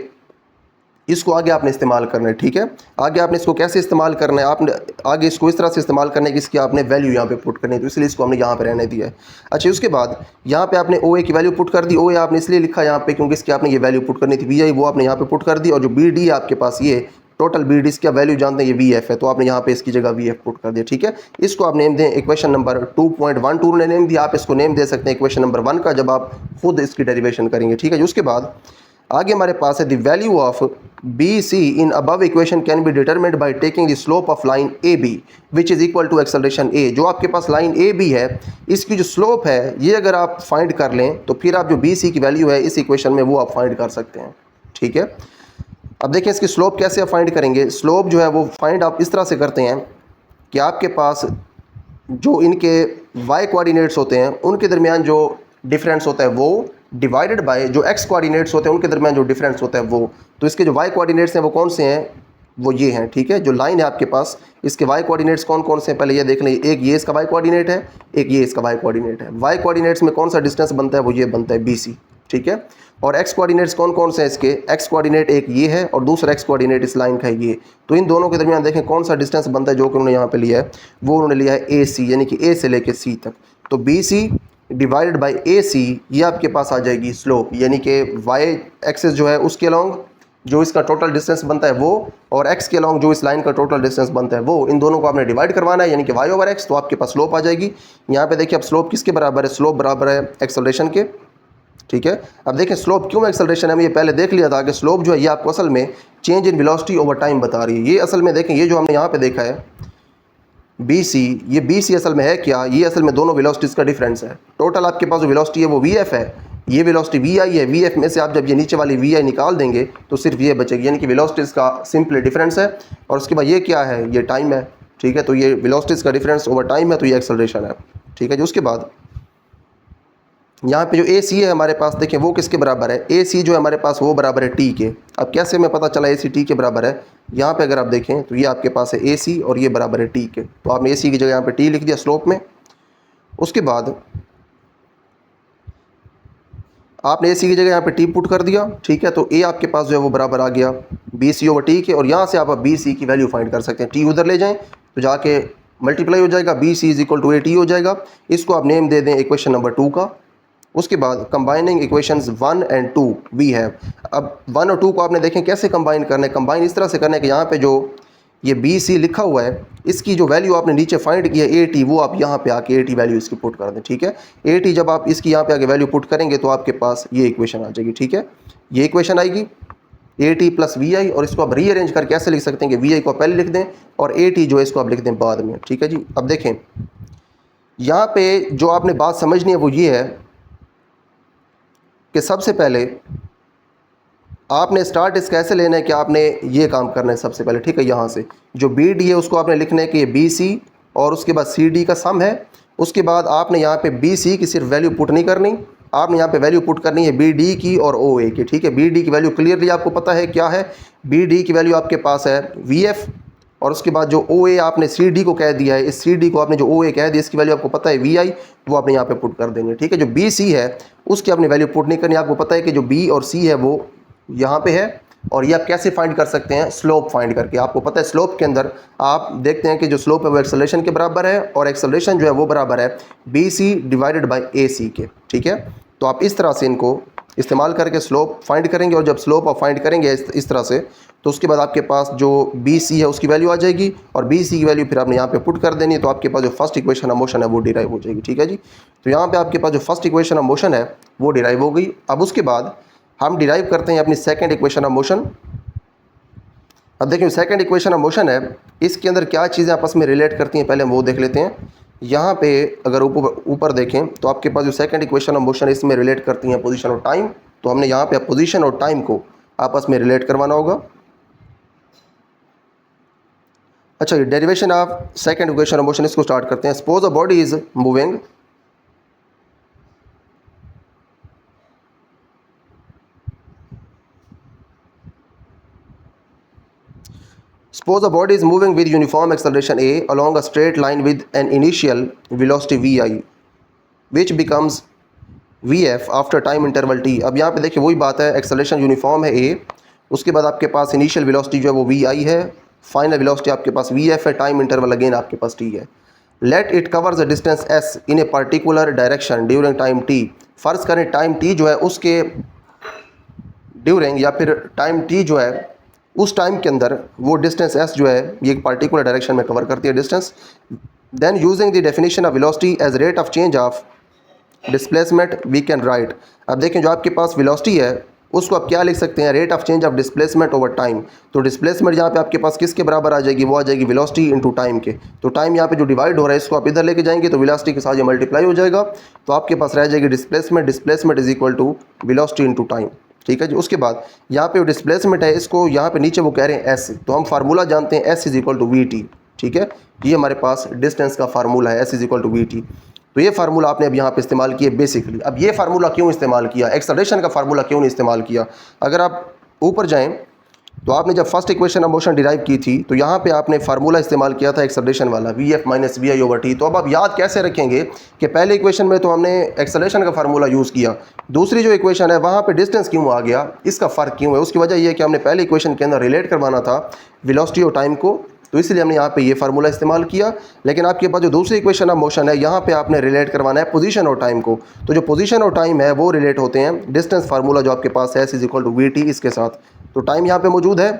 इसको आगे आपने इस्तेमाल करना है। ठीक है, आगे आपने इसको कैसे इस्तेमाल करना है, आपने आगे इसको इस तरह से इस्तेमाल करना है कि इसकी आपने वैल्यू यहाँ पे पुट करनी है, तो इसलिए इसको हमने यहाँ पे रहने दिया है। अच्छा, उसके बाद यहाँ पे आपने ओ ए की वैल्यू पुट कर दी, ओ ए आपने इसलिए लिखा यहाँ पे क्योंकि इसकी आपने ये वैल्यू पुट करनी थी, वी आई वो आपने यहाँ पे पुट कर दी, और जो बी डी है आपके पास ये टोटल बी डी इसका वैल्यू जानते हैं ये वी एफ है, तो आपने यहाँ पे इसकी जगह वी एफ पुट कर दिया। ठीक है, इसको आप नेम दें इक्वेशन नंबर 2.12 ने नेम दिया, आप इसको नेम दे सकते हैं इक्वेशन नंबर 1 का जब आप खुद इसकी डेरिवेशन करेंगे। ठीक है, उसके बाद आगे हमारे पास है the value of B C in above equation can be determined by taking the slope of line A B which is equal to acceleration a. जो आपके पास लाइन ए बी है इसकी जो स्लोप है ये अगर आप फाइंड कर लें तो फिर आप जो बी सी की वैल्यू है इस इक्वेशन में वो आप फाइंड कर सकते हैं। ठीक है, अब देखें इसकी स्लोप कैसे आप फाइंड करेंगे। स्लोप जो है वो फाइंड आप इस तरह से करते हैं कि आपके पास जो इनके वाई कोऑर्डिनेट्स होते हैं उनके दरमियान जो डिफरेंस होता है वो डिवाइडेड बाय जो एक्स कोऑर्डिनेट्स होते हैं उनके दरमियान जो डिफरेंस होता है वो, तो इसके जो वाई कोऑर्डिनेट्स हैं वो कौन से हैं, वो ये हैं। ठीक है, जो लाइन है आपके पास इसके वाई कोऑर्डिनेट्स कौन कौन से हैं पहले ये देख लें, एक ये इसका वाई कोऑर्डिनेट है, एक ये इसका वाई कोऑर्डिनेट है। वाई कोऑर्डिनेट्स में कौन सा डिस्टेंस बनता है, वो ये बनता है बी सी। ठीक है, और एक्स कोऑर्डिनेट्स कौन कौन से हैं इसके, एक्स कोऑर्डिनेट एक ये है और दूसरा एक्स कोऑर्डिनेट इस लाइन का है ये, तो इन दोनों के दरमियान देखें कौन सा डिस्टेंस बनता है जो कि उन्होंने यहाँ पे लिया है, वो उन्होंने लिया है ए सी, यानी कि ए से लेके सी तक। तो बी सी डिवाइडेड बाई ए सी ये आपके पास आ जाएगी स्लोप, यानी कि वाई एक्सेस जो है उसके अलॉन्ग जो इसका टोटल डिस्टेंस बनता है वो, और एक्स के अलॉन्ग जो इस लाइन का टोटल डिस्टेंस बनता है वो, इन दोनों को आपने डिवाइड करवाना है, यानी कि वाई ओवर एक्स, तो आपके पास स्लोप आ जाएगी। यहाँ पे देखिए अब स्लोप किसके बराबर है, स्लोप बराबर है एक्सेलरेशन के। ठीक है, अब देखें स्लोप क्यों एक्सेलरेशन है, हमें ये पहले देख लिया था कि स्लोप जो है ये आपको असल में change in velocity over time बता रही है। ये असल में देखें ये जो हमने यहाँ पे देखा है बी सी, ये बी सी असल में है क्या, ये असल में दोनों वेलोसिटीज़ का डिफरेंस है। टोटल आपके पास जो वेलोसिटी है वो वी एफ है, ये वेलोसिटी वी आई है, वी एफ में से आप जब ये नीचे वाली वी आई निकाल देंगे तो सिर्फ ये बचेगी, यानी कि वेलोसिटीज़ का सिंपली डिफरेंस है। और उसके बाद ये क्या है, ये टाइम है। ठीक है, तो ये वेलोसिटीज़ का डिफरेंस ओवर टाइम है, तो ये एक्सेलरेशन है। ठीक है जी, उसके बाद यहाँ पे जो ए सी है हमारे पास देखें वो किसके बराबर है, ए सी जो है हमारे पास वो बराबर है टी के। अब कैसे हमें पता चला ए सी टी के बराबर है, यहाँ पे अगर आप देखें तो ये आपके पास है ए सी और ये बराबर है टी के, तो आपने ए सी की जगह यहाँ पे टी लिख दिया स्लोप में। उसके बाद आपने ए सी की जगह यहाँ पे टी पुट कर दिया। ठीक है, तो ए आपके पास जो है वो बराबर आ गया बी सी ओवर टी के, और यहाँ से आप बी सी की वैल्यू फाइंड कर सकते हैं। टी उधर ले जाएँ तो जाके मल्टीप्लाई हो जाएगा, b C is equal to a t हो जाएगा। इसको आप नेम दे दें इक्वेशन नंबर 2 का। उसके बाद combining equations 1 and 2 we have. अब 1 और 2 को आपने देखें कैसे कंबाइन करना है, कंबाइन इस तरह से करना है कि यहाँ पे जो ये बी सी लिखा हुआ है इसकी जो वैल्यू आपने नीचे फाइंड किया ए टी, वो आप यहाँ पे आके ए टी वैल्यू इसकी पुट कर दें। ठीक है, ए टी जब आप इसकी यहाँ पे आके वैल्यू पुट करेंगे तो आपके पास ये इक्वेशन आ जाएगी। ठीक है, ये इक्वेशन आएगी A T plus we i, और इसको आप रीअरेंज करके ऐसे लिख सकते हैं कि वी आई को पहले लिख दें और ए टी जो है इसको आप लिख दें बाद में। ठीक है जी, अब देखें यहाँ पे जो आपने बात समझनी है वो ये है कि सबसे पहले आपने स्टार्ट इसका ऐसे लेना है कि आपने ये काम करना है सबसे पहले। ठीक है, यहाँ से जो बी डी है उसको आपने लिखना है कि ये बी सी और उसके बाद सी डी का सम है। उसके बाद आपने यहाँ पे बी सी की सिर्फ वैल्यू पुट नहीं करनी, आपने यहाँ पे वैल्यू पुट करनी है बी डी की और ओ ए की। ठीक है, बी डी की वैल्यू क्लियरली आपको पता है क्या है, बी डी की वैल्यू आपके पास है वी एफ और उसके बाद जो ओ ए आपने सी डी को कह दिया है, इस सी डी को आपने जो ओ ए कह दिया इसकी वैल्यू आपको पता है वी आई, वो आपने यहाँ पे पुट कर देंगे। ठीक है, जो बी सी है उसकी आपने वैल्यू पुट नहीं करनी। आपको पता है कि जो बी और सी है वो यहाँ पे है, और ये आप कैसे फाइंड कर सकते हैं, स्लोप फाइंड करके। आपको पता है स्लोप के अंदर आप देखते हैं कि जो स्लोप है वो एक्सेलरेशन के बराबर है, और एक्सेलरेशन जो है वो बराबर है बी सी डिवाइडेड बाई ए सी के। ठीक है, तो आप इस तरह से इनको इस्तेमाल करके स्लोप फाइंड करेंगे, और जब स्लोप आप फाइंड करेंगे इस तरह से, तो उसके बाद आपके पास जो बी सी है उसकी वैल्यू आ जाएगी, और बी सी की वैल्यू फिर आपने यहाँ पे पुट कर देनी है, तो आपके पास जो फर्स्ट इक्वेशन ऑफ मोशन है वो डिराइव हो जाएगी। ठीक है जी, तो यहाँ पे आपके पास जो फर्स्ट इक्वेशन ऑफ मोशन है वो डिराइव हो गई। अब उसके बाद हम डिराइव करते हैं अपनी सेकेंड इक्वेशन ऑफ मोशन। अब देखिए सेकंड इक्वेशन ऑफ मोशन है, इसके अंदर क्या चीज़ें आपस में रिलेट करती हैं पहले हम वो देख लेते हैं। यहाँ पे अगर ऊपर देखें तो आपके पास जो सेकंड इक्वेशन ऑफ मोशन है इसमें रिलेट करती हैं पोजीशन और टाइम। तो हमने यहाँ पे पोजीशन और टाइम को आपस में रिलेट करवाना होगा। अच्छा, ये derivation of second equation of motion, इसको स्टार्ट करते हैं। Suppose a body is moving Suppose a body is moving with uniform acceleration a along a straight line with an initial velocity vi, which becomes vf after time interval t। अब यहाँ पे देखिए वही बात है, acceleration uniform है a, उसके बाद आपके पास इनिशियल वेलोसिटी जो है वो vi है, फाइनल वेलोसिटी आपके पास vf है, टाइम इंटरवल अगेन आपके पास t है। Let it covers the distance s in a particular direction during time t। फ़र्ज़ करें टाइम t जो है उसके ड्यूरिंग, या फिर टाइम t जो है उस टाइम के अंदर वो डिस्टेंस s जो है ये एक पार्टिकुलर डायरेक्शन में कवर करती है distance. Then using the definition of velocity as rate of change of displacement we can write. अब देखें जो आपके पास वेलोसिटी है उसको आप क्या लिख सकते हैं, rate of change of displacement over time. तो डिस्प्लेसमेंट यहाँ पे आपके पास किसके बराबर आ जाएगी, वो आ जाएगी वेलोसिटी इनटू टाइम के। तो टाइम यहाँ पे जो डिवाइड हो रहा है इसको आप इधर लेके जाएंगे तो वेलोसिटी के साथ ये मल्टीप्लाई हो जाएगा, तो आपके पास रह जाएगी displacement is equal to velocity into time. ठीक है जी, उसके बाद यहाँ पे डिस्प्लेसमेंट है, इसको यहाँ पे नीचे वो कह रहे हैं एस, तो हम फार्मूला जानते हैं s is equal to v t. ठीक है, ये हमारे पास डिस्टेंस का फार्मूला है s is equal to v t. तो ये फार्मूला आपने अब यहाँ पे इस्तेमाल किया बेसिकली। अब ये फार्मूला क्यों इस्तेमाल किया, एक्सेलरेशन का फार्मूला क्यों नहीं इस्तेमाल किया। अगर आप ऊपर जाएँ तो आपने जब first equation of motion derive की थी तो यहाँ पे आपने फार्मूला इस्तेमाल किया था एक्सेलरेशन वाला, v f minus v i over t. तो अब आप याद कैसे रखेंगे कि पहले इक्वेशन में तो हमने एक्सेलरेशन का फार्मूला यूज़ किया, दूसरी जो इक्वेशन है वहाँ पे डिस्टेंस क्यों आ गया, इसका फ़र्क क्यों है। उसकी वजह यह है कि हमने पहले इक्वेशन के अंदर रिलेट करवाना था वेलोसिटी और टाइम को, तो इसलिए हमने यहाँ पे ये फार्मूला इस्तेमाल किया। लेकिन आपके पास जो दूसरी इक्वेशन ऑफ मोशन है यहाँ पे आपने रिलेट करवाना है पोजीशन और टाइम को। तो जो पोजीशन और टाइम है वो रिलेट होते हैं डिस्टेंस फार्मूला जो आपके पास है s is equal to v t इसके साथ। तो टाइम यहाँ पे मौजूद है,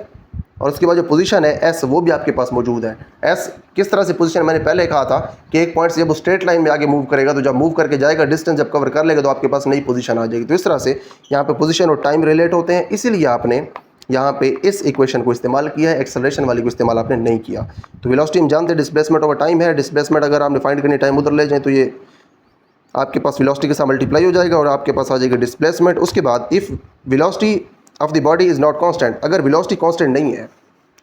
और उसके बाद जो पोजीशन है एस वो भी आपके पास मौजूद है। एस किस तरह से पोजीशन, मैंने पहले कहा था कि एक पॉइंट से जब वो स्ट्रेट लाइन में आगे मूव करेगा तो जब मूव करके जाएगा डिस्टेंस जब कवर कर लेगा तो आपके पास नई पोजीशन आ जाएगी। तो इस तरह से यहाँ पे पोजीशन और टाइम रिलेट होते हैं, इसीलिए आपने यहाँ पे इस इक्वेशन को इस्तेमाल किया है, एक्सेलरेशन वाली को इस्तेमाल आपने नहीं किया। तो वेलोसिटी हम जानते हैं डिस्प्लेसमेंट ओवर टाइम है, डिस्प्लेसमेंट अगर आपने फाइंड करनी टाइम उधर ले जाए तो ये आपके पास वेलोसिटी के साथ मल्टीप्लाई हो जाएगा और आपके पास आ जाएगा डिस्प्लेसमेंट। उसके बाद if velocity of the body is not constant, अगर वेलोसिटी कांस्टेंट नहीं है,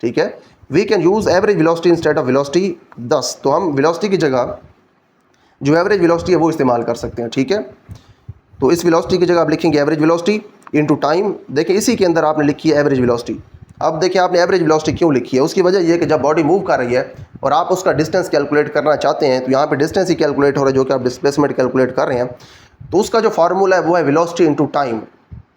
ठीक है, we can use average velocity instead of velocity 10। तो हम वेलोसिटी की जगह जो एवरेज वेलोसिटी है वो इस्तेमाल कर सकते हैं। ठीक है, तो इस वेलोसिटी की जगह आप लिखेंगे एवरेज वेलोसिटी इनटू टाइम। देखिए इसी के अंदर आपने लिखी है एवरेज वेलोसिटी। अब देखिए आपने एवरेज वेलोसिटी क्यों लिखी है, उसकी वजह यह है कि जब बॉडी मूव कर रही है और आप उसका डिस्टेंस कैलकुलेट करना चाहते हैं तो यहाँ पे डिस्टेंस ही कैलकुलेट हो रहा है जो कि आप डिस्प्लेसमेंट कैलकुलेट कर रहे हैं, तो उसका जो फार्मूला है वो है वेलोसिटी इनटू टाइम।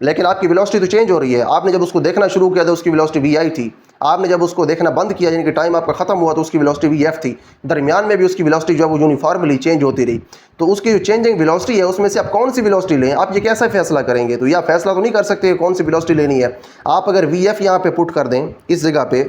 लेकिन आपकी वेलोसिटी तो चेंज हो रही है, आपने जब उसको देखना शुरू किया तो उसकी वेलोसिटी वी आई थी, आपने जब उसको देखना बंद किया यानी कि टाइम आपका खत्म हुआ तो उसकी वेलोसिटी वी एफ थी, दरमियान में भी उसकी वेलोसिटी जो है वो यूनिफॉर्मली चेंज होती रही। तो उसकी जो चेंजिंग वेलोसिटी है उसमें से आप कौन सी वेलोसिटी लें, आप ये कैसा फैसला करेंगे, तो यह फैसला तो नहीं कर सकते कौन सी वेलोसिटी लेनी है। आप अगर वी एफ यहाँ पे पुट कर दें इस जगह पे,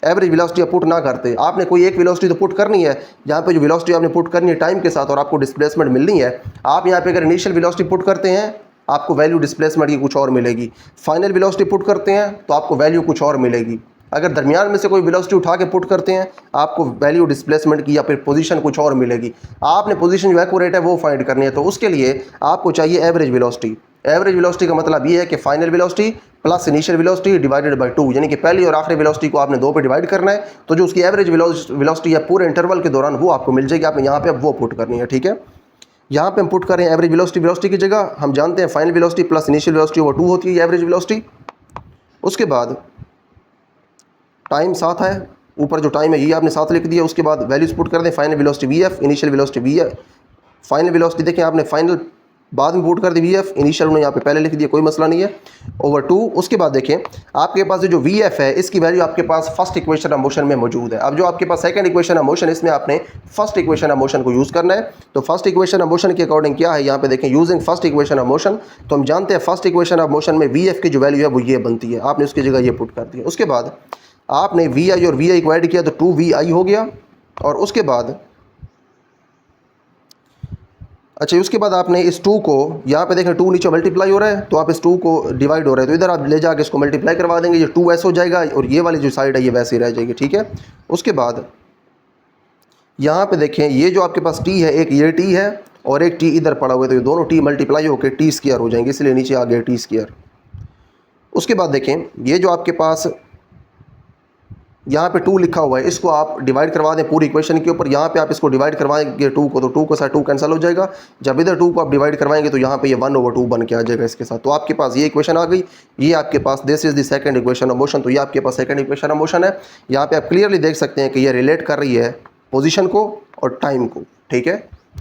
एवरेज वेलोसिटी पुट ना करते, आपने कोई एक वेलोसिटी तो पुट करनी है, जहाँ पे जो वेलोसिटी आपने पुट करनी है टाइम के साथ और आपको डिस्प्लेसमेंट मिलनी है। आप यहाँ पे अगर इनिशियल वेलोसिटी पुट करते हैं आपको वैल्यू डिस्प्लेसमेंट की कुछ और मिलेगी, फाइनल वेलोसिटी पुट करते हैं तो आपको वैल्यू कुछ और मिलेगी। अगर दरमियान में से कोई वेलोसिटी उठा के पुट करते हैं आपको वैल्यू डिस्प्लेसमेंट की या फिर पोजीशन कुछ और मिलेगी। आपने पोजीशन जो एक्यूरेट है वो फाइंड करनी है, तो उसके लिए आपको चाहिए एवरेज वेलोसिटी। एवरेज वेलोसिटी का मतलब ये है कि final velocity plus initial velocity divided by 2, यानी कि पहली और आखिरी वेलोसिटी को आपने 2 पे डिवाइड करना है, तो जो उसकी एवरेज वेलोसिटी है पूरे इंटरवल के दौरान वो आपको मिल जाएगी। आपने यहाँ पे अब वो पुट करनी है। ठीक है, यहाँ पे हम पुट करें एवरेज वेलोसिटी की जगह हम जानते हैं final velocity plus initial velocity वो 2 होती है एवरेज वेलोसिटी। उसके बाद टाइम साथ है, ऊपर जो टाइम है ये आपने साथ लिख दिया। उसके बाद वैल्यूज पुट कर दें, final velocity v F, initial velocity v f, final velocity देखें आपने फाइनल बाद में पुट कर दी वी एफ, इनिशियल उन्होंने यहाँ पे पहले लिख दिया, कोई मसला नहीं है, ओवर 2। उसके बाद देखें आपके पास जो वी एफ है इसकी वैल्यू आपके पास फर्स्ट इक्वेशन ऑफ मोशन में मौजूद है। अब जो आपके पास सेकंड इक्वेशन ऑफ मोशन, इसमें आपने फर्स्ट इक्वेशन ऑफ मोशन को यूज़ करना है। तो फर्स्ट इक्वेशन ऑफ मोशन के अकॉर्डिंग क्या है, यहाँ पे देखें using first equation of motion, तो हम जानते हैं फर्स्ट इक्वेशन ऑफ मोशन में वी एफ की जो वैल्यू है वो ये बनती है, आपने उसकी जगह ये पुट कर दिया। उसके बाद आपने वी आई और वी आई को ऐड किया तो 2VI हो गया। और उसके बाद अच्छा उसके बाद आपने इस 2 को यहाँ पे देखें 2 नीचे मल्टीप्लाई हो रहा है, तो आप इस 2 को डिवाइड हो रहा है तो इधर आप ले जाके इसको मल्टीप्लाई करवा देंगे, ये 2S हो जाएगा और ये वाली जो साइड है ये वैसे ही रह जाएगी, ठीक है। उसके बाद यहाँ पे देखें ये जो आपके पास T है, एक ये T है और एक T इधर पड़ा हुआ है, तो ये दोनों T मल्टीप्लाई होकर T स्क्वायर हो जाएंगे, इसलिए नीचे आ गया T स्क्वायर। उसके बाद देखें ये जो आपके पास यहाँ पे 2 लिखा हुआ है, इसको आप डिवाइड करवा दें पूरी इक्वेशन के ऊपर। यहाँ पे आप इसको डिवाइड करवाएंगे 2 को, तो 2 को साथ 2 कैंसिल हो जाएगा। जब इधर 2 को आप डिवाइड करवाएंगे तो यहाँ पे ये 1/2 बन के आ जाएगा इसके साथ। तो आपके पास ये इक्वेशन आ गई, ये आपके पास this is the second equation of motion. तो ये आपके पास सेकंड इक्वेशन ऑफ मोशन है। यहाँ पे आप क्लियरली देख सकते हैं कि ये रिलेट कर रही है पोजिशन को और टाइम को, ठीक है।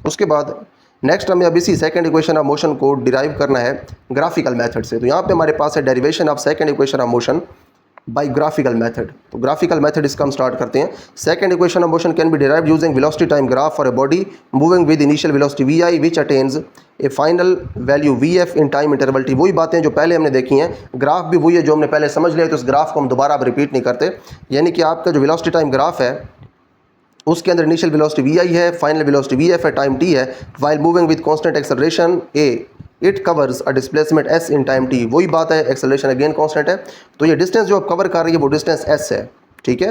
उसके बाद नेक्स्ट हमें अब इसी सेकंड इक्वेशन ऑफ मोशन को डिराइव करना है ग्राफिकल मेथड से। तो यहाँ पे हमारे पास है derivation of second equation of motion by graphical method. तो ग्राफिकल मेथड इसका हम स्टार्ट करते हैं। Second equation of motion can be derived using velocity time graph for a body moving with initial velocity v i which attains a final value v f in time interval t. वही बातें जो पहले हमने देखी हैं, graph भी वही है जो हमने पहले समझ लिया, तो इस ग्राफ को हम दोबारा अब रिपीट नहीं करते। यानी कि आपका जो वेलोसिटी टाइम ग्राफ है उसके अंदर इनिशियल वेलोसिटी वी आई है, फाइनल वेलोसिटी वी एफ है, टाइम टी है, while moving with constant acceleration A it covers a displacement S in time T. वही बात है, एक्सेलरेशन अगेन कांस्टेंट है, तो ये डिस्टेंस जो आप कवर कर रही है वो डिस्टेंस एस है, ठीक है।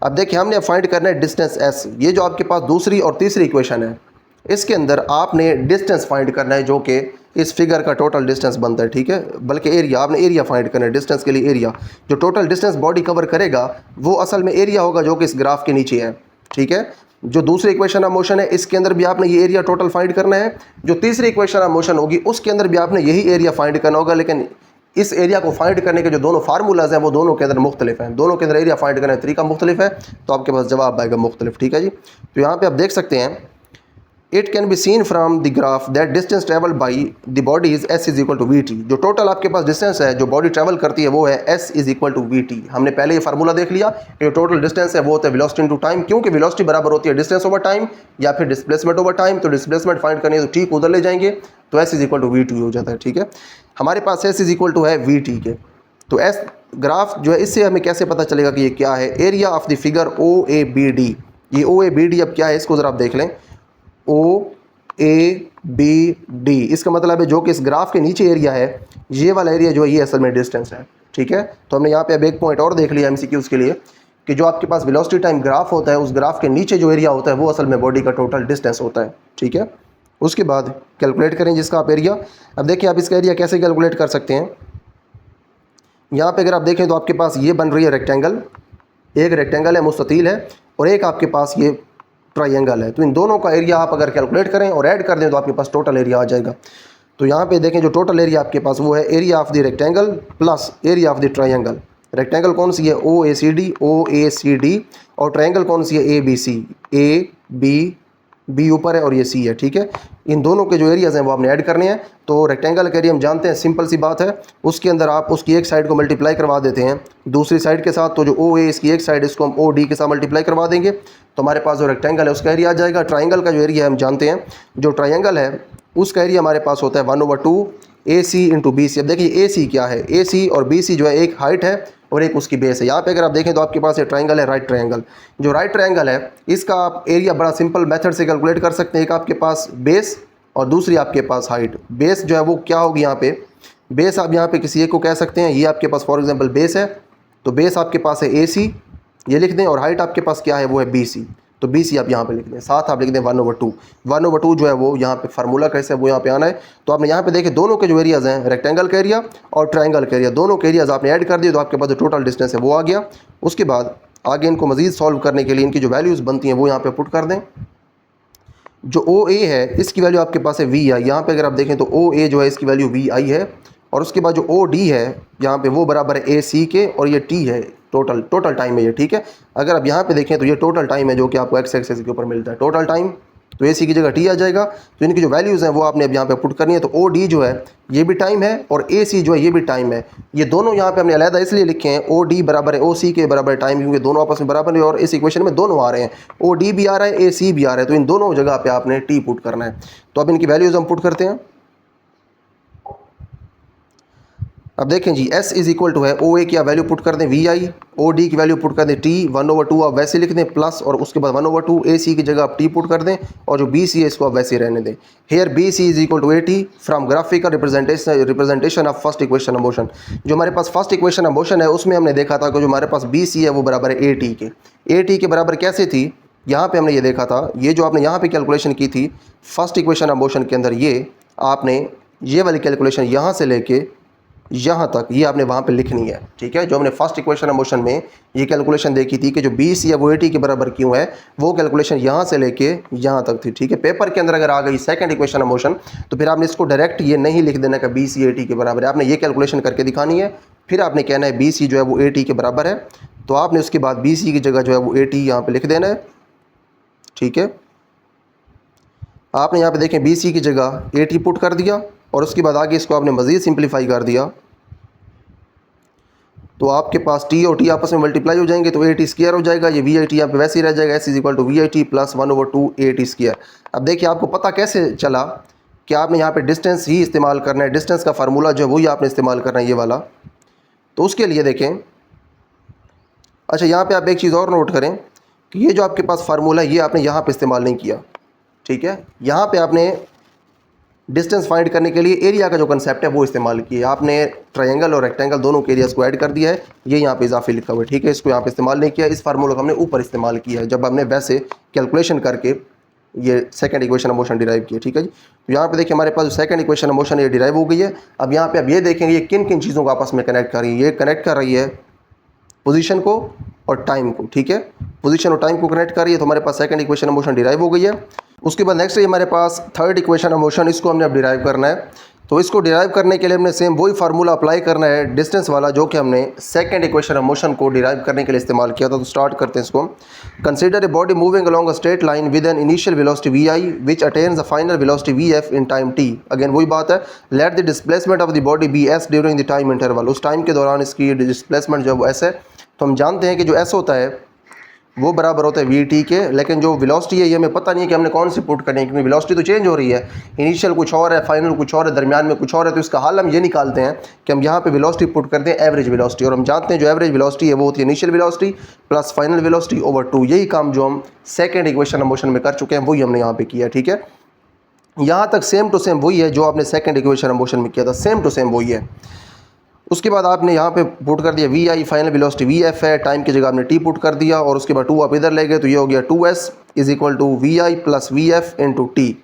अब देखिए हमने फाइंड करना है डिस्टेंस एस। ये जो आपके पास दूसरी और तीसरी इक्वेशन है इसके अंदर आपने डिस्टेंस फाइंड करना है जो कि इस फिगर का टोटल डिस्टेंस बनता है, ठीक है। बल्कि एरिया, आपने एरिया फाइंड करना है डिस्टेंस के लिए। एरिया जो टोटल डिस्टेंस बॉडी कवर करेगा वो असल में एरिया होगा जो कि इस ग्राफ के नीचे है, ठीक है। जो दूसरी इक्वेशन ऑफ मोशन है इसके अंदर भी आपने ये एरिया टोटल फाइंड करना है। जो तीसरी इक्वेशन ऑफ मोशन होगी उसके अंदर भी आपने यही एरिया फाइंड करना होगा, लेकिन इस एरिया को फाइंड करने के जो दोनों फार्मूलाज हैं वो दोनों के अंदर मुख्तलिफ हैं, दोनों के अंदर एरिया फाइंड करने का तरीका मुख्तलिफ है, तो आपके पास जवाब आएगा मुख्तलिफ, ठीक है जी। तो यहाँ पे आप देख सकते हैं it can be seen from the graph that distance travel by the body is s is equal to v t. जो टोटल आपके पास डिस्टेंस है जो बॉडी ट्रेवल करती है वो है s is equal to v t. हमने पहले ये फार्मूला देख लिया कि जो टोटल डिस्टेंस है वो होता है वेलोसिटी इनटू टाइम, क्योंकि वेलोसिटी बराबर होती है डिस्टेंस ओवर टाइम या फिर डिस्प्लेसमेंट ओवर टाइम। तो डिस्प्लेसमेंट फाइंड करनी है तो टी को उधर ले जाएंगे तो s is equal to v t हो जाता है, ठीक है। हमारे पास एस इज इक्वल टू है वी टी के, तो एस ग्राफ जो है इससे हमें कैसे पता चलेगा कि ये क्या है। Area of the figure O A B D, ये ओ ए बी डी अब क्या है इसको ज़रा आप देख लें। ओ ए बी डी इसका मतलब है जो कि इस ग्राफ के नीचे एरिया है ये वाला एरिया जो है ये असल में डिस्टेंस है, ठीक है। तो हमने यहाँ पे अब एक पॉइंट और देख लिया एमसीक्यूज़ के लिए कि जो आपके पास वेलोसिटी टाइम ग्राफ होता है उस ग्राफ के नीचे जो एरिया होता है वो असल में बॉडी का टोटल डिस्टेंस होता है, ठीक है। उसके बाद कैलकुलेट करें जिसका आप एरिया। अब देखिए आप इसका एरिया कैसे कैलकुलेट कर सकते हैं। यहाँ पे अगर आप देखें तो आपके पास ये बन रही है रेक्टेंगल, एक रेक्टेंगल है मुस्ततील है और एक आपके पास ये ट्रायंगल है। तो इन दोनों का एरिया आप अगर कैलकुलेट करें और ऐड कर दें तो आपके पास टोटल एरिया आ जाएगा। तो यहाँ पे देखें जो टोटल एरिया आपके पास वो है area of the rectangle plus area of the triangle. Rectangle कौन सी है ओ ए सी डी और ट्रायंगल कौन सी है A B C, A B ऊपर है और ये सी है, ठीक है। इन दोनों के जो एरियाज़ हैं वो आपने ऐड करने हैं। तो रेक्टेंगल का एरिया हम जानते हैं, सिंपल सी बात है, उसके अंदर आप उसकी एक साइड को मल्टीप्लाई करवा देते हैं दूसरी साइड के साथ, तो जो ओ ए इसकी एक साइड इसको हम ओ डी के साथ मल्टीप्लाई करवा देंगे तो हमारे पास जो रेक्टेंगल है उसका एरिया आ जाएगा। ट्रायंगल का जो एरिया है हम जानते हैं, जो ट्रायंगल है उसका एरिया हमारे पास होता है 1/2 ए सी इंटू बी सी। अब देखिए ए सी क्या है, ए सी और बी सी जो है एक हाइट है और एक उसकी बेस है। यहाँ पे अगर आप देखें तो आपके पास ये ट्रायंगल है राइट ट्रायंगल। जो राइट ट्रायंगल है इसका आप एरिया बड़ा सिंपल मेथड से कैलकुलेट कर सकते हैं। एक आपके पास बेस और दूसरी आपके पास हाइट। बेस जो है वो क्या होगी, यहाँ पे बेस आप यहाँ पे किसी एक को कह सकते हैं, ये आपके पास फॉर एग्जांपल बेस है तो बेस आपके पास है ए सी ये लिख दें और हाइट आपके पास क्या है वो है बी सी, तो बी सी आप यहाँ पे लिख दें, साथ आप लिख दें 1/2। 1/2 जो है वो यहाँ पे फार्मूला कैसे है वो यहाँ पे आना है। तो आपने यहाँ पे देखे दोनों के जो एरियाज़ हैं रेक्टेंगल का एरिया और ट्रायंगल का एरिया, दोनों के एरियाज़ आपने ऐड कर दिए तो आपके पास जो टोटल डिस्टेंस है वो आ गया। उसके बाद आगे इनको मज़ीद सॉल्व करने के लिए इनकी जो वैल्यूज़ बनती हैं वो यहाँ पे पुट कर दें। जो ओ ए है इसकी वैल्यू आपके पास है वी आई। यहाँ पे अगर आप देखें तो ओ ए जो है इसकी वैल्यू वी आई है और उसके बाद जो ओ डी है यहाँ पे वो बराबर है ए सी के, और ये टी है टोटल टाइम है ये, ठीक है। अगर आप यहाँ पे देखें तो ये टोटल टाइम है जो कि आपको एक्स एक्सेस के ऊपर मिलता है टोटल टाइम, तो ए सी की जगह टी आ जाएगा। तो इनकी जो वैल्यूज़ हैं वो आपने अब यहाँ पे पुट करनी है। तो ओ डी जो है ये भी टाइम है और ए सी जो है ये भी टाइम है। ये दोनों यहाँ पे हमने अलग इसलिए लिखे हैं, ओ डी बराबर है ओ सी के बराबर टाइम, क्योंकि दोनों आपस में बराबर है और इस इक्वेशन में दोनों आ रहे हैं, ओ डी भी आ रहा है ए सी भी आ रहा है, तो इन दोनों जगह पे आपने टी पुट करना है। तो अब इनकी वैल्यूज़ हम पुट करते हैं। अब देखें जी, S इज इक्वल टू है ओ ए की आप वैल्यू पुट कर दें वी आई, ओ डी की वैल्यू पुट कर दें टी, 1/2 आप वैसे लिख दें प्लस, और उसके बाद 1/2 ए सी की जगह आप टी पुट कर दें, और जो बी सी है इसको आप वैसे रहने दें। Here B C is equal to a t from graphical representation of first equation of motion. जो हमारे पास फर्स्ट इक्वेशन ऑफ मोशन है उसमें हमने देखा था कि जो हमारे पास बी सी है वो बराबर है ए टी के। ए टी के बराबर कैसे थी, यहाँ पे हमने ये देखा था, ये जो आपने यहाँ पे कैलकुलेशन की थी फर्स्ट इक्वेशन ऑफ मोशन के अंदर, ये आपने ये वाली कैलकुलेशन यहाँ से लेके यहाँ तक ये आपने वहाँ पे लिखनी है, ठीक है। जो हमने फर्स्ट इक्वेशन ऑफ मोशन में ये कैलकुलेशन देखी थी कि जो बी सी है वो ए टी के बराबर क्यों है, वो कैलकुलेशन यहाँ से लेके यहाँ तक थी, ठीक है। पेपर के अंदर अगर आ गई सेकंड इक्वेशन ऑफ मोशन तो फिर आपने इसको डायरेक्ट ये नहीं लिख देना कि बी सी ए टी के बराबर है, आपने ये कैलकुलेशन करके दिखानी है। फिर आपने कहना है बी सी जो है वो ए टी के बराबर है, तो आपने उसके बाद बी सी की जगह जो है वो ए टी यहाँ पर लिख देना है, ठीक है। आपने यहाँ पे देखें बी सी की जगह ए टी पुट कर दिया, और उसके बाद आगे इसको आपने मज़ीद सिंप्लीफाई कर दिया, तो आपके पास टी और टी आपस में मल्टीप्लाई हो जाएंगे, तो ए टी स्क्वायर हो जाएगा। ये वी आई टी यहाँ पे वैसे ही रह जाएगा, s is equal to v i t plus 1/2 a t square. अब देखिए आपको पता कैसे चला कि आपने यहाँ पे डिस्टेंस ही इस्तेमाल करना है, डिस्टेंस का फार्मूला जो है वही आपने इस्तेमाल करना है, ये वाला। तो उसके लिए देखें, अच्छा यहाँ पर आप एक चीज़ और नोट करें कि ये जो आपके पास फार्मूला है ये आपने यहाँ पर इस्तेमाल नहीं किया, ठीक है। यहाँ पर आपने डिस्टेंस फाइंड करने के लिए एरिया का जो कंसेप्ट है वो इस्तेमाल किया। आपने ट्रायंगल और रेक्टेंगल दोनों के एरियाज को ऐड कर दिया है, ये यहाँ पे इजाफे लिखा हुआ है, ठीक है। इसको यहाँ पे इस्तेमाल नहीं किया, इस फार्मूला को हमने ऊपर इस्तेमाल किया है जब हमने वैसे कैलकुलेशन करके ये second equation of motion derive किया, ठीक है जी। तो यहाँ पे देखिए हमारे पास जो सेकंड इक्वेशन ऑफ मोशन ये डिराइव हो गई है। अब यहाँ पे अब ये देखेंगे ये किन किन चीज़ों को आपस में कनेक्ट कर रही है। ये कनेक्ट कर रही है पोजीशन को और टाइम को, ठीक है। पोजीशन और टाइम को कनेक्ट कर रही है, तो हमारे पास second equation of motion derive हो गई है। उसके बाद नेक्स्ट है हमारे पास थर्ड इक्वेशन ऑफ मोशन, इसको हमने अब डिराइव करना है। तो इसको डिराइव करने के लिए हमने सेम वही फार्मूला अप्लाई करना है डिस्टेंस वाला जो कि हमने सेकंड इक्वेशन ऑफ मोशन को डिराइव करने के लिए इस्तेमाल किया था। तो स्टार्ट करते हैं इसको। Consider a body moving along a straight line with an initial velocity v i which attains a final velocity v f in time t. Again वही बात है, let the displacement of the body be s during the time interval. उस time के दौरान इसकी displacement जो है वो एस है। तो हम जानते हैं कि जो एस होता है वो बराबर होता है वी टी के, लेकिन जो वेलोसिटी है ये हमें पता नहीं है कि हमने कौन सी पुट करनी है, क्योंकि वेलोसिटी तो चेंज हो रही है, इनिशियल कुछ और है, फाइनल कुछ और है, दरमियान में कुछ और है। तो इसका हल हम ये निकालते हैं कि हम यहाँ पे वेलोसिटी पुट करते हैं एवरेज वेलोसिटी, और हम जानते हैं जो एवरेज वेलोसिटी है वो होती है initial velocity plus final velocity over 2। यही काम जो हम सेकेंड इक्वेशन ऑफ मोशन में कर चुके हैं वही हमने यहाँ पे किया, ठीक है। यहाँ तक सेम टू सेम वही है जो आपने सेकेंड इक्वेशन ऑफ मोशन में किया था, सेम टू सेम वही है। उसके बाद आपने यहाँ पे पुट कर दिया v i, final velocity v f है, टाइम की जगह आपने टी पुट कर दिया, और उसके बाद 2 आप इधर ले गए, तो ये हो गया 2s is equal to v i plus v f into t.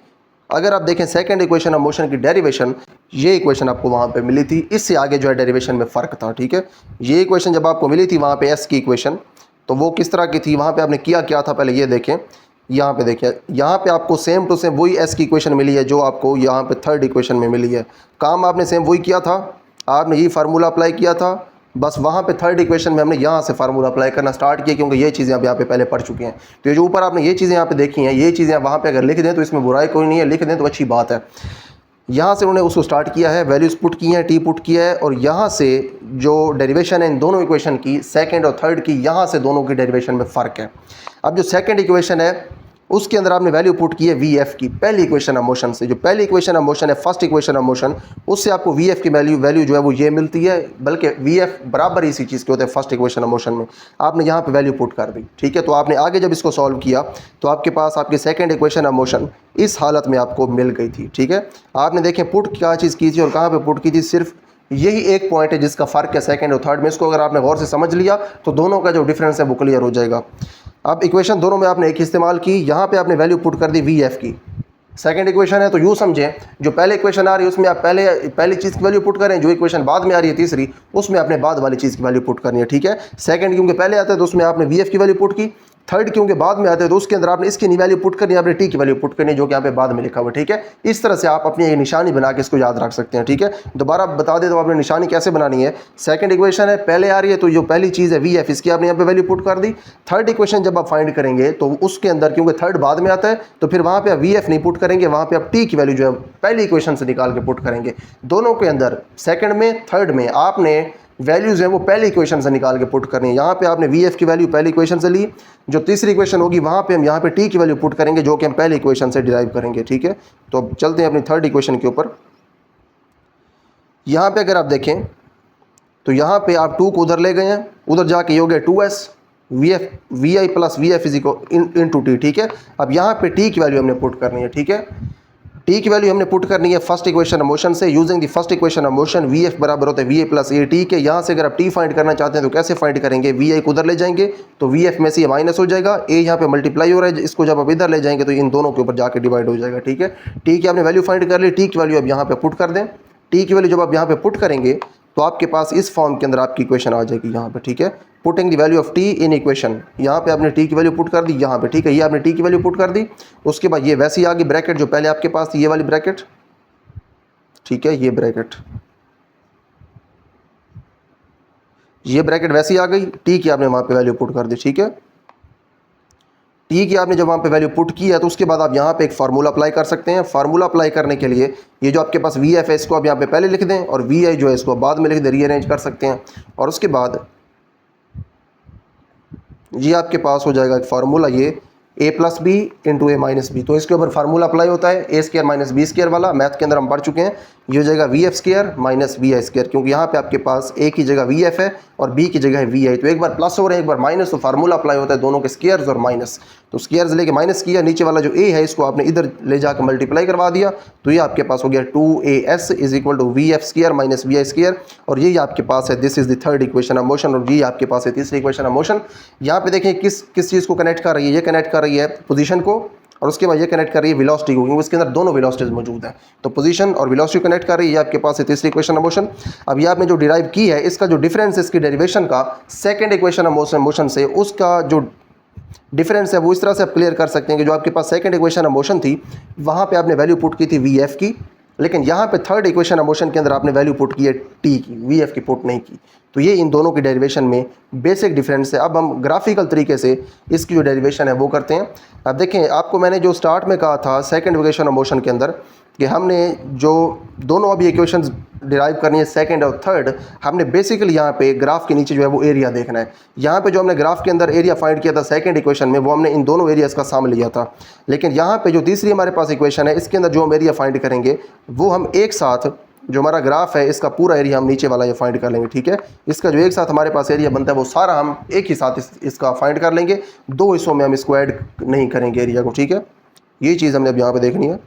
अगर आप देखें सेकंड इक्वेशन ऑफ मोशन की डेरिवेशन, ये इक्वेशन आपको वहाँ पे मिली थी, इससे आगे जो है डेरिवेशन में फ़र्क था, ठीक है। ये इक्वेशन जब आपको मिली थी वहाँ पे एस की इक्वेशन, तो वो किस तरह की थी, वहाँ पे आपने किया क्या था पहले ये देखें। यहाँ पे देखें, यहाँ पे आपको सेम टू सेम वही एस की इक्वेशन मिली है जो आपको यहाँ पे थर्ड इक्वेशन में मिली है। काम आपने सेम वही किया था, आपने यही फार्मूला अप्लाई किया था, बस वहाँ पे थर्ड इक्वेशन में हमने यहाँ से फार्मूला अप्लाई करना स्टार्ट किया, क्योंकि ये चीज़ें आप यहाँ पे पहले पढ़ चुके हैं। तो ये जो ऊपर आपने ये चीज़ें यहाँ पे देखी हैं, ये चीज़ें वहाँ पे अगर लिख दें तो इसमें बुराई कोई नहीं है, लिख दें तो अच्छी बात है। यहाँ से उन्होंने उसको स्टार्ट किया है, वैल्यूज़ पुट की हैं, टी पुट किया है, और यहाँ से जो डेरिवेशन है इन दोनों इक्वेशन की, सेकेंड और थर्ड की, यहाँ से दोनों की डेरिवेशन में फ़र्क है। अब जो सेकेंड इक्वेशन है उसके अंदर आपने वैल्यू पुट की है वी एफ की, पहली इक्वेशन ऑफ मोशन से। जो पहली इक्वेशन ऑफ मोशन है फर्स्ट इक्वेशन ऑफ मोशन, उससे आपको वी एफ की वैल्यू जो है वो ये मिलती है, बल्कि वी एफ बराबर इसी चीज़ के होते हैं फर्स्ट इक्वेशन ऑफ मोशन में। आपने यहाँ पे वैल्यू पुट कर दी, ठीक है। तो आपने आगे जब इसको सॉल्व किया तो आपके पास आपकी सेकेंड इक्वेशन ऑफ मोशन इस हालत में आपको मिल गई थी, ठीक है। आपने देखें पुट क्या चीज़ की थी और कहाँ पर पुट की थी, सिर्फ यही एक पॉइंट है जिसका फ़र्क है सेकंड और थर्ड में। इसको अगर आपने गौर से समझ लिया तो दोनों का जो डिफरेंस है वो क्लियर हो जाएगा। अब इक्वेशन दोनों में आपने एक इस्तेमाल की, यहाँ पे आपने वैल्यू पुट कर दी वी एफ की। सेकंड इक्वेशन है तो यूँ समझें, जो पहले इक्वेशन आ रही है उसमें आप पहली चीज़ की वैल्यू पुट करें, जो इक्वेशन बाद में आ रही है तीसरी, उसमें आपने बाद वाली चीज़ की वैल्यू पुट करनी है, ठीक है। सेकंड क्योंकि पहले आता है तो उसमें आपने वी एफ की वैल्यू पुट की, थर्ड क्योंकि बाद में आते हैं तो उसके अंदर आपने इसकी वैल्यू पुट करनी है, आपने टी की वैल्यू पुट करनी है जो कि यहाँ पे बाद में लिखा हुआ है, ठीक है। इस तरह से आप अपनी एक निशानी बना के इसको याद रख सकते हैं, ठीक है। दोबारा बता दें तो आपने निशानी कैसे बनानी है। सेकंड इक्वेशन है, पहले आ रही है तो जो पहली चीज़ है वी एफ, इसकी आपने यहाँ पे वैल्यू पुट कर दी। थर्ड इक्वेशन जब आप फाइंड करेंगे तो उसके अंदर क्योंकि थर्ड बाद में आता है तो फिर वहाँ पे आप वी एफ नहीं पुट करेंगे, वहाँ पे आप टी की वैल्यू जो है पहली इक्वेशन से निकाल के पुट करेंगे। दोनों के अंदर सेकंड में थर्ड में आपने वैल्यूज है वो पहली इक्वेशन से निकाल के पुट करनी है। यहाँ पे आपने वी एफ की वैल्यू पहली इक्वेशन से ली, जो तीसरी इक्वेशन होगी वहाँ पे हम यहाँ पे टी की वैल्यू पुट करेंगे जो कि हम पहली इक्वेशन से डिराइव करेंगे, ठीक है। तो अब चलते हैं अपनी थर्ड इक्वेशन के ऊपर। यहाँ पे अगर आप देखें तो यहाँ पे आप 2 को उधर ले गए हैं, उधर जाके ये हो गया 2s v i plus v f is equal into t, ठीक है। अब यहाँ पे टी की वैल्यू हमने पुट करनी है, ठीक है। टी की वैल्यू हमने पुट करनी है फर्स्ट इक्वेशन ऑफ मोशन से। Using the first equation of motion V F बराबर होता है V A plus a t के। यहाँ से अगर आप टी फाइंड करना चाहते हैं तो कैसे फाइंड करेंगे, वी आई को उधर ले जाएंगे तो वी एफ में से ये माइनस हो जाएगा, ए यहाँ पे मल्टीप्लाई हो रहा है, इसको जब आप इधर ले जाएंगे तो इन दोनों के ऊपर जाके डिवाइड हो जाएगा, ठीक है। टी की आपने वैल्यू फाइंड कर ली, टी की वैल्यू अब यहाँ पे पुट कर दें। टी की वैल्यू जब आप यहाँ पे पुट करेंगे तो आपके पास इस फॉर्म के अंदर आपकी इक्वेशन आ जाएगी यहाँ पे, ठीक है। Putting the value of T in equation, यहाँ पे आपने टी की वैल्यू पुट कर दी यहाँ पे, ठीक है। ये आपने टी की वैल्यू पुट कर दी, उसके बाद ये वैसी आ गई ब्रैकेट जो पहले आपके पास थी, ये वाली ब्रैकेट, ठीक है। ये ब्रैकेट वैसी आ गई, टी की आपने वहाँ पे वैल्यू पुट कर दी, ठीक है। टी की आपने जब वहाँ पे वैल्यू पुट की है तो उसके बाद आप यहाँ पे एक फार्मूला अप्लाई कर सकते हैं। फार्मूला अप्लाई करने के लिए ये जो आपके पास वी एफ है इसको आप यहाँ पे पहले लिख दें और वी आई जो है इसको बाद में लिख दें, रीअरेंज कर सकते हैं। और उसके बाद ये आपके पास हो जाएगा एक फार्मूला, ये a plus b into a minus b. तो इसके ऊपर फार्मूला अप्लाई होता है a square minus b square वाला, मैथ के अंदर हम पढ़ चुके हैं। ये हो जाएगा v f square minus v i square, क्योंकि यहाँ पे आपके पास ए की जगह वी एफ है और बी की जगह है वी आई। तो एक बार प्लस हो रहा है एक बार माइनस, तो फार्मूला अप्लाई होता है दोनों के स्क्वायर्स और माइनस। तो स्क्वायर्स लेके माइनस किया, नीचे वाला जो ए है इसको आपने इधर ले जाकर मल्टीप्लाई करवा दिया, तो ये आपके पास हो गया 2as is equal to v f square minus v i square. और ये आपके पास है, this is the third equation of motion, और ये आपके पास है तीसरी इक्वेशन ऑफ मोशन। यहाँ पे देखें किस चीज़ को कनेक्ट कर रही है, ये कनेक्ट कर रही है पोजीशन को और उसके बाद ये कनेक्ट कर रही है वेलोसिटी को, क्योंकि उसके अंदर दोनों वेलोसिटीज मौजूद है। तो पोजीशन और वेलोसिटी कनेक्ट कर रही है, ये आपके पास है तीसरी इक्वेशन ऑफ मोशन। अब ये आपने जो डिराइव की है इसका जो डिफरेंस है इसकी डेरिवेशन का सेकंड इक्वेशन ऑफ मोशन से, उसका जो डिफरेंस है वो इस तरह से आप क्लियर कर सकते हैं कि जो आपके पास सेकंड इक्वेशन ऑफ मोशन थी वहाँ पे आपने वैल्यू पुट की थी वी एफ की, लेकिन यहाँ पे थर्ड इक्वेशन ऑफ मोशन के अंदर आपने वैल्यू पुट की है टी की, वी एफ की पुट नहीं की। तो ये इन दोनों की डेरिवेशन में बेसिक डिफरेंस है। अब हम ग्राफिकल तरीके से इसकी जो डेरिवेशन है वो करते हैं। अब देखें, आपको मैंने जो स्टार्ट में कहा था सेकंड इक्वेशन ऑफ मोशन के अंदर कि हमने जो दोनों अभी इक्वेशंस डिराइव करनी है सेकंड और थर्ड, हमने बेसिकली यहाँ पे ग्राफ के नीचे जो है वो एरिया देखना है। यहाँ पे जो हमने ग्राफ के अंदर एरिया फाइंड किया था सेकंड इक्वेशन में वो हमने इन दोनों एरियाज़ का सम लिया था, लेकिन यहाँ पे जो तीसरी हमारे पास इक्वेशन है इसके अंदर जो हम एरिया फाइंड करेंगे वो हम एक साथ, जो हमारा ग्राफ है इसका पूरा एरिया हम नीचे वाला ये फाइंड कर लेंगे, ठीक है। इसका जो एक साथ हमारे पास एरिया बनता है वो सारा हम एक ही साथ इसका फाइंड कर लेंगे, दो हिस्सों में हम इसको ऐड नहीं करेंगे एरिया को, ठीक है। ये चीज़ हमने अब यहाँ पे देखनी है।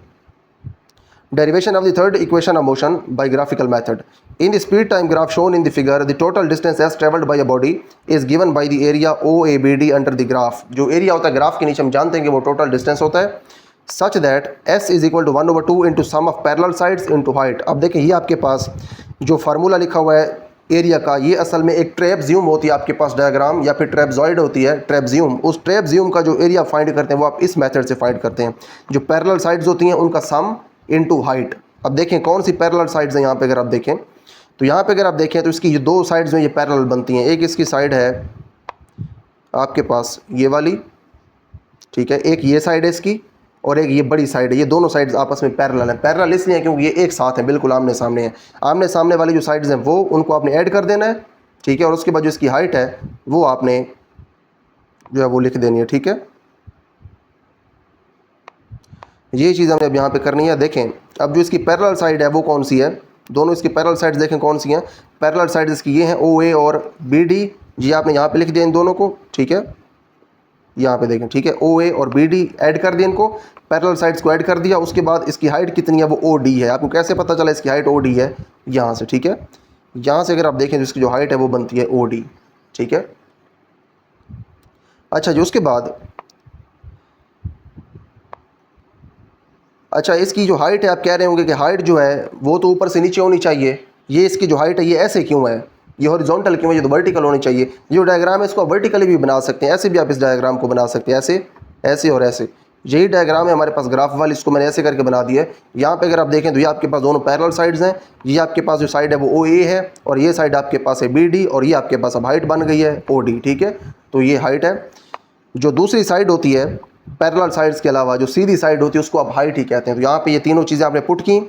Derivation of the third equation of motion by graphical method. In the speed time graph shown in the figure, the total distance as traveled by a body is given by the area OABD under the graph. जो area होता है graph के नीचे हम जानते हैं कि वो टोटल डिस्टेंस होता है, such that s is equal to 1/2 into sum of parallel sides into height. अब देखें ये आपके पास जो फार्मूला लिखा हुआ है एरिया का, ये असल में एक ट्रेपज्यूम होती है आपके पास डायग्राम, या फिर ट्रेपजॉइड होती है ट्रेपज्यूम। उस ट्रेपज्यूम का जो एरिया फाइंड करते हैं वो आप इस मेथड से फाइंड करते हैं। जो पैरेलल साइड्स होती हैं उनका सम इनटू हाइट। अब देखें कौन सी पैरेलल साइड्स हैं यहाँ पे, अगर आप देखें तो यहाँ पे अगर आप देखें तो इसकी ये दो साइड्स में ये पैरेलल बनती हैं। एक इसकी साइड है आपके पास ये वाली, ठीक है, एक ये साइड है इसकी और एक ये बड़ी साइड है। ये दोनों साइड्स आपस में पैरेलल हैं। पैरेलल इसलिए है क्योंकि ये एक साथ हैं, बिल्कुल आमने सामने हैं। आमने सामने वाली जो साइड्स हैं वो उनको आपने ऐड कर देना है, ठीक है। और उसके बाद जो इसकी हाइट है वो आपने जो है वो लिख देनी है, ठीक है। ये चीज़ हमें अब यहाँ पे करनी है। देखें अब जो इसकी पैरेलल साइड है वो कौन सी है, दोनों इसकी पैरेलल साइड्स देखें कौन सी हैं। पैरेलल साइड्स इसकी ये हैं OA और BD, जी आपने यहाँ पे लिख दिया इन दोनों को, ठीक है। यहाँ पे देखें, ठीक है, OA और BD ऐड कर दिया, इनको पैरेलल साइड्स को ऐड कर दिया। उसके बाद इसकी हाइट कितनी है वो OD है। आपको कैसे पता चला इसकी हाइट OD है, यहाँ से, ठीक है। यहाँ से अगर आप देखें तो इसकी जो हाइट है वो बनती है OD, ठीक है। अच्छा, जो उसके बाद अच्छा इसकी जो हाइट है, आप कह रहे होंगे कि हाइट जो है वो तो ऊपर से नीचे होनी चाहिए, ये इसकी जो हाइट है ये ऐसे क्यों है। ये हॉरिजॉन्टल की वजह तो वर्टिकल होनी चाहिए। ये जो डायग्राम है इसको आप वर्टिकली भी बना सकते हैं, ऐसे भी आप इस डायग्राम को बना सकते हैं, ऐसे ऐसे और ऐसे। यही डायग्राम है हमारे पास ग्राफ वाली, इसको मैंने ऐसे करके बना दिया है। यहाँ पे अगर आप देखें तो ये आपके पास दोनों पैरेलल साइड्स हैं। ये आपके पास जो साइड है वो ओ ए है और ये साइड आपके पास है बी डी, और ये आपके पास अब हाइट बन गई है ओ डी। ठीक है, तो ये हाइट है। जो दूसरी साइड होती है पैरेलल साइड्स के अलावा जो सीधी साइड होती है उसको आप हाइट ही कहते हैं। तो यहाँ पे ये तीनों चीज़ें आपने पुट की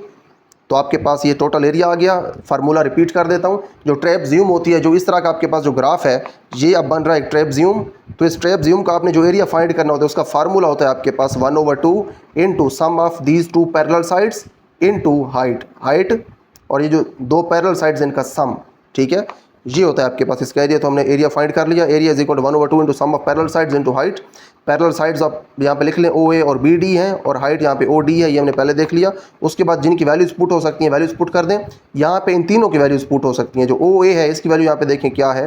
तो आपके पास ये टोटल एरिया आ गया। फार्मूला रिपीट कर देता हूँ। जो ट्रेपज्यूम होती है, जो इस तरह का आपके पास जो ग्राफ है, ये अब बन रहा है एक ट्रेपज्यूम। तो इस ट्रेपज्यूम का आपने जो एरिया फाइंड करना होता है उसका फार्मूला होता है आपके पास 1/2 into sum of these two parallel sides into height और ये जो दो पैरेलल साइड्स इनका सम। ठीक है, ये होता है आपके पास इसका एरिया। तो हमने एरिया फाइंड कर लिया। Area is equal to 1/2 into sum of parallel sides into height. Parallel sides आप यहाँ पे लिख लें ओ ए और बी डी हैं और हाइट यहाँ पे ओ डी है, ये हमने पहले देख लिया। उसके बाद जिनकी वैल्यूज पुट हो सकती हैं वैल्यूज पुट कर दें। यहाँ पे इन तीनों की वैल्यूज पुट हो सकती हैं। जो ओ ए है इसकी वैल्यू यहाँ पे देखें क्या है,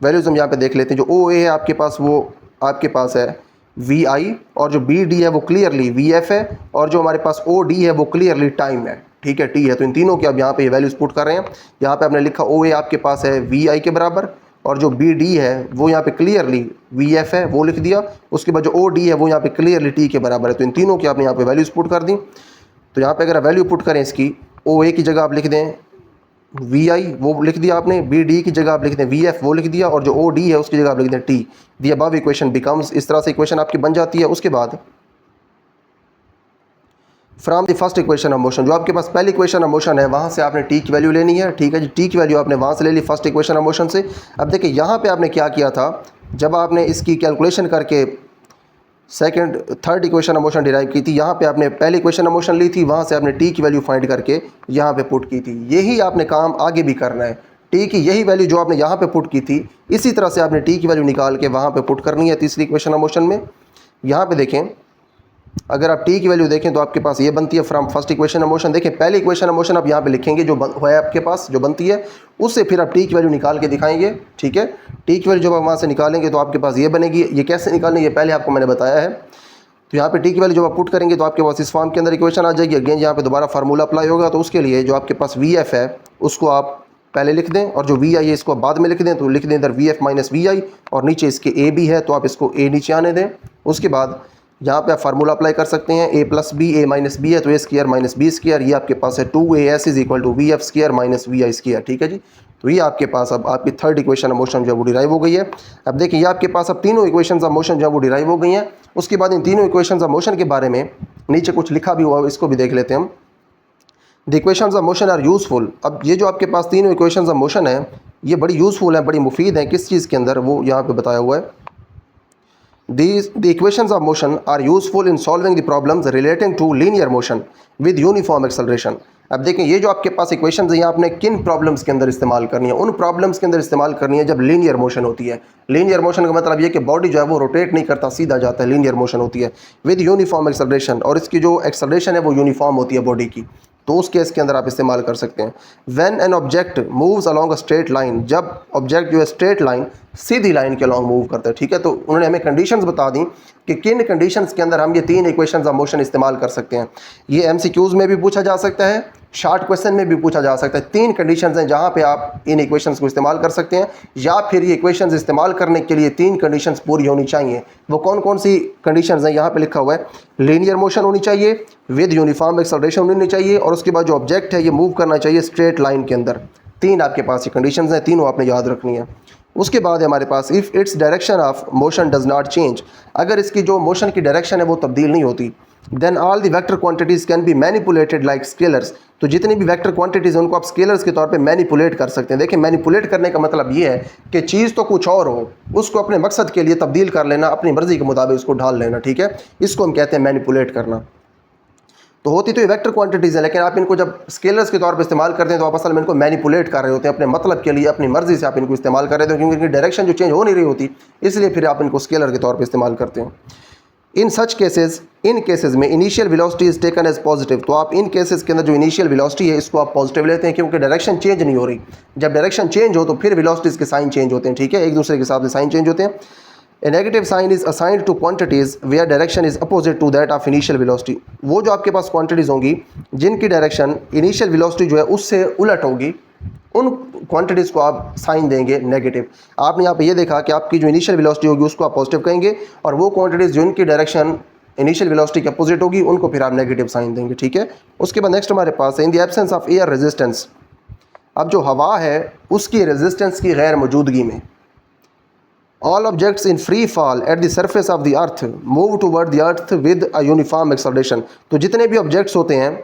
वैल्यूज हम यहाँ पे देख लेते हैं। जो ओ ए है आपके पास वो आपके पास है वी आई, और जो बी डी है वो क्लियरली वी एफ है, और जो हमारे पास ओ डी है वो क्लियरली टाइम है। ठीक है, टी है। तो इन तीनों की अब यहाँ पे वैल्यूज पुट कर रहे हैं। यहाँ पे आपने लिखा ओ ए आपके पास है वी आई के बराबर, और जो बी डी है वो यहाँ पे क्लियरली वी एफ है वो लिख दिया। उसके बाद जो ओ डी है वो यहाँ पे क्लियरली टी के बराबर है। तो इन तीनों की आपने यहाँ पे वैल्यूज पुट कर दी। तो यहाँ पे अगर वैल्यू पुट करें इसकी, ओ ए की जगह आप लिख दें वी आई वो लिख दिया आपने, बी डी की जगह आप लिख दें वी एफ वो लिख दिया, और जो ओ डी है उसकी जगह आप लिख दें T. The above equation becomes, इस तरह से इक्वेशन आपकी बन जाती है। उसके बाद from the first equation of motion, जो आपके पास पहली इक्वेशन ऑफ मोशन है वहाँ से आपने टी की वैल्यू लेनी है। ठीक है जी, टी की वैल्यू आपने वहाँ से ले ली फर्स्ट इक्वेशन ऑफ मोशन से। अब देखिए यहाँ पे आपने क्या किया था, जब आपने इसकी कैलकुलेशन करके second third equation of motion derive की थी, यहाँ पे आपने पहली इक्वेशन ऑफ मोशन ली थी, वहाँ से आपने टी की वैल्यू फाइंड करके यहाँ पे पुट की थी। यही आपने काम आगे भी करना है। टी की यही वैल्यू जो आपने यहाँ पे पुट की थी, इसी तरह से आपने टी की वैल्यू निकाल के वहाँ पे पुट करनी है तीसरी इक्वेशन ऑफ मोशन में। यहाँ पे देखें, अगर आप टी की वैल्यू देखें तो आपके पास ये बनती है from first equation of motion. देखें पहली इक्वेशन ऑफ मोशन आप यहाँ पे लिखेंगे जो है आपके पास जो बनती है, उससे फिर आप टी की वैल्यू निकाल के दिखाएंगे। ठीक है, टी की वैल्यू जब आप वहाँ से निकालेंगे तो आपके पास ये बनेगी। ये कैसे निकालनी है पहले आपको मैंने बताया है। तो यहाँ पे टी की वैल्यू जब आप पुट करेंगे तो आपके पास इस फॉर्म के अंदर इक्वेशन आ जाएगी। अगेन यहाँ पे दोबारा फार्मूला अप्लाई होगा। तो उसके लिए जो आपके पास वी एफ है उसको आप पहले लिख दें, और जो वी आई है इसको बाद में लिख दें। तो लिख दें इधर we f minus v i, और नीचे इसके ए बी है तो आप इसको ए नीचे आने दें। उसके बाद यहाँ पे आप फार्मूला अप्लाई कर सकते हैं, a plus b, a minus b है तो a square minus b square, ये आपके पास है 2as is equal to v f square minus v i square. ठीक है जी, तो ये आपके पास अब आपकी थर्ड इक्वेशन ऑफ मोशन जो है वो डिराइव हो गई है। अब देखिए ये आपके पास अब तीनों इक्वेशन ऑफ मोशन जो है वो डिराइव हो गई हैं। उसके बाद इन तीनों इक्वेशन ऑफ मोशन के बारे में नीचे कुछ लिखा भी हुआ है, इसको भी देख लेते हैं हम। The equations of motion are useful. अब ये जो आपके पास तीनों इक्वेशंस ऑफ मोशन है ये बड़ी यूज़फुल है, बड़ी मुफीद है। किस चीज़ के अंदर, वो यहाँ पे बताया हुआ है। The equations of motion are useful in solving the problems relating to linear motion with uniform acceleration। अब देखें ये जो आपके पास इक्वेशंस है ये आपने किन प्रॉब्लम्स के अंदर इस्तेमाल करनी है, उन प्रॉब्लम्स के अंदर इस्तेमाल करनी है जब लीनियर मोशन होती है। लीनियर मोशन का मतलब ये कि बॉडी जो है वो रोटेट नहीं करता, सीधा जाता है, लीनियर मोशन होती है विद यूनिफॉर्म एक्सेलरेशन, और इसकी जो एक्सेलरेशन है वो यूनिफॉर्म होती है बॉडी की। तो उस केस के अंदर आप इस्तेमाल कर सकते हैं। When an object moves along a straight line, जब ऑब्जेक्ट जो है स्ट्रेट लाइन सीधी लाइन के अलॉन्ग मूव करता है। ठीक है, तो उन्होंने हमें कंडीशंस बता दी कि किन कंडीशंस के अंदर हम ये तीन इक्वेशंस ऑफ मोशन इस्तेमाल कर सकते हैं। ये एमसीक्यूज में भी पूछा जा सकता है, शॉर्ट क्वेश्चन में भी पूछा जा सकता है। तीन कंडीशंस हैं जहां पे आप इन इक्वेशंस को इस्तेमाल कर सकते हैं, या फिर ये इक्वेशंस इस्तेमाल करने के लिए तीन कंडीशंस पूरी होनी चाहिए। वो कौन कौन सी कंडीशंस हैं यहाँ पे लिखा हुआ है। लीनियर मोशन होनी चाहिए, विद यूनिफॉर्म एक्सेलरेशन होनी चाहिए, और उसके बाद जो ऑब्जेक्ट है ये मूव करना चाहिए स्ट्रेट लाइन के अंदर। तीन आपके पास ये कंडीशंस हैं, तीनों आपने याद रखनी है। उसके बाद है हमारे पास if its direction of motion does not change, अगर इसकी जो मोशन की डायरेक्शन है वो तब्दील नहीं होती, then all the vector quantities can be manipulated like scalars. तो जितनी भी वेक्टर क्वांटिटीज़ हैं उनको आप स्केलर्स के तौर पे मैनिपुलेट कर सकते हैं। देखिए मैनिपुलेट करने का मतलब ये है कि चीज़ तो कुछ और हो, उसको अपने मकसद के लिए तब्दील कर लेना, अपनी मर्ज़ी के मुताबिक उसको ढाल लेना। ठीक है, इसको हम कहते हैं मैनिपुलेट करना। तो होती तो ये वेक्टर क्वांटिटीज़ है, लेकिन आप इनको जब स्केलर्स के तौर पे इस्तेमाल करते हैं तो आप असल में इनको मैनिपुलेट कर रहे होते हैं, अपने मतलब के लिए अपनी मर्जी से आप इनको इस्तेमाल कर रहे होते हैं, क्योंकि इनकी डायरेक्शन जो चेंज हो नहीं रही होती, इसलिए फिर आप इनको स्केलर के तौर पे इस्तेमाल करते हैं। इन सच केसेस, इन केसेस में initial velocity is taken as positive. तो आप इन केसेस के अंदर जो इनिशियल वेलोसिटी है इसको आप पॉजिटिव लेते हैं, क्योंकि डायरेक्शन चेंज नहीं हो रही। जब डायरेक्शन चेंज हो तो फिर वेलोसिटीज़ के साइन चेंज होते हैं। ठीक है, एक दूसरे के हिसाब से साइन चेंज होते हैं। A negative sign is assigned to quantities where direction is opposite to that of initial velocity। वो जो आपके पास क्वांटिटीज़ होंगी जिनकी डायरेक्शन इनिशियल वेलोसिटी जो है उससे उलट होगी, उन क्वांटिटीज़ को आप साइन देंगे नेगेटिव। आपने यहाँ पे ये देखा कि आपकी जो इनिशियल वेलोसिटी होगी उसको आप पॉजिटिव कहेंगे, और वो क्वांटिटीज़ जिनकी डायरेक्शन इनिशियल वेलोसिटी के अपोजिट होगी उनको फिर आप नेगेटिव साइन देंगे, ठीक है। उसके बाद नेक्स्ट हमारे पास है in the absence of air resistance. अब जो हवा है उसकी रेजिस्टेंस की गैर मौजूदगी में, all objects in free fall at the surface of the earth move toward the earth with a uniform acceleration. तो जितने भी ऑब्जेक्ट्स होते हैं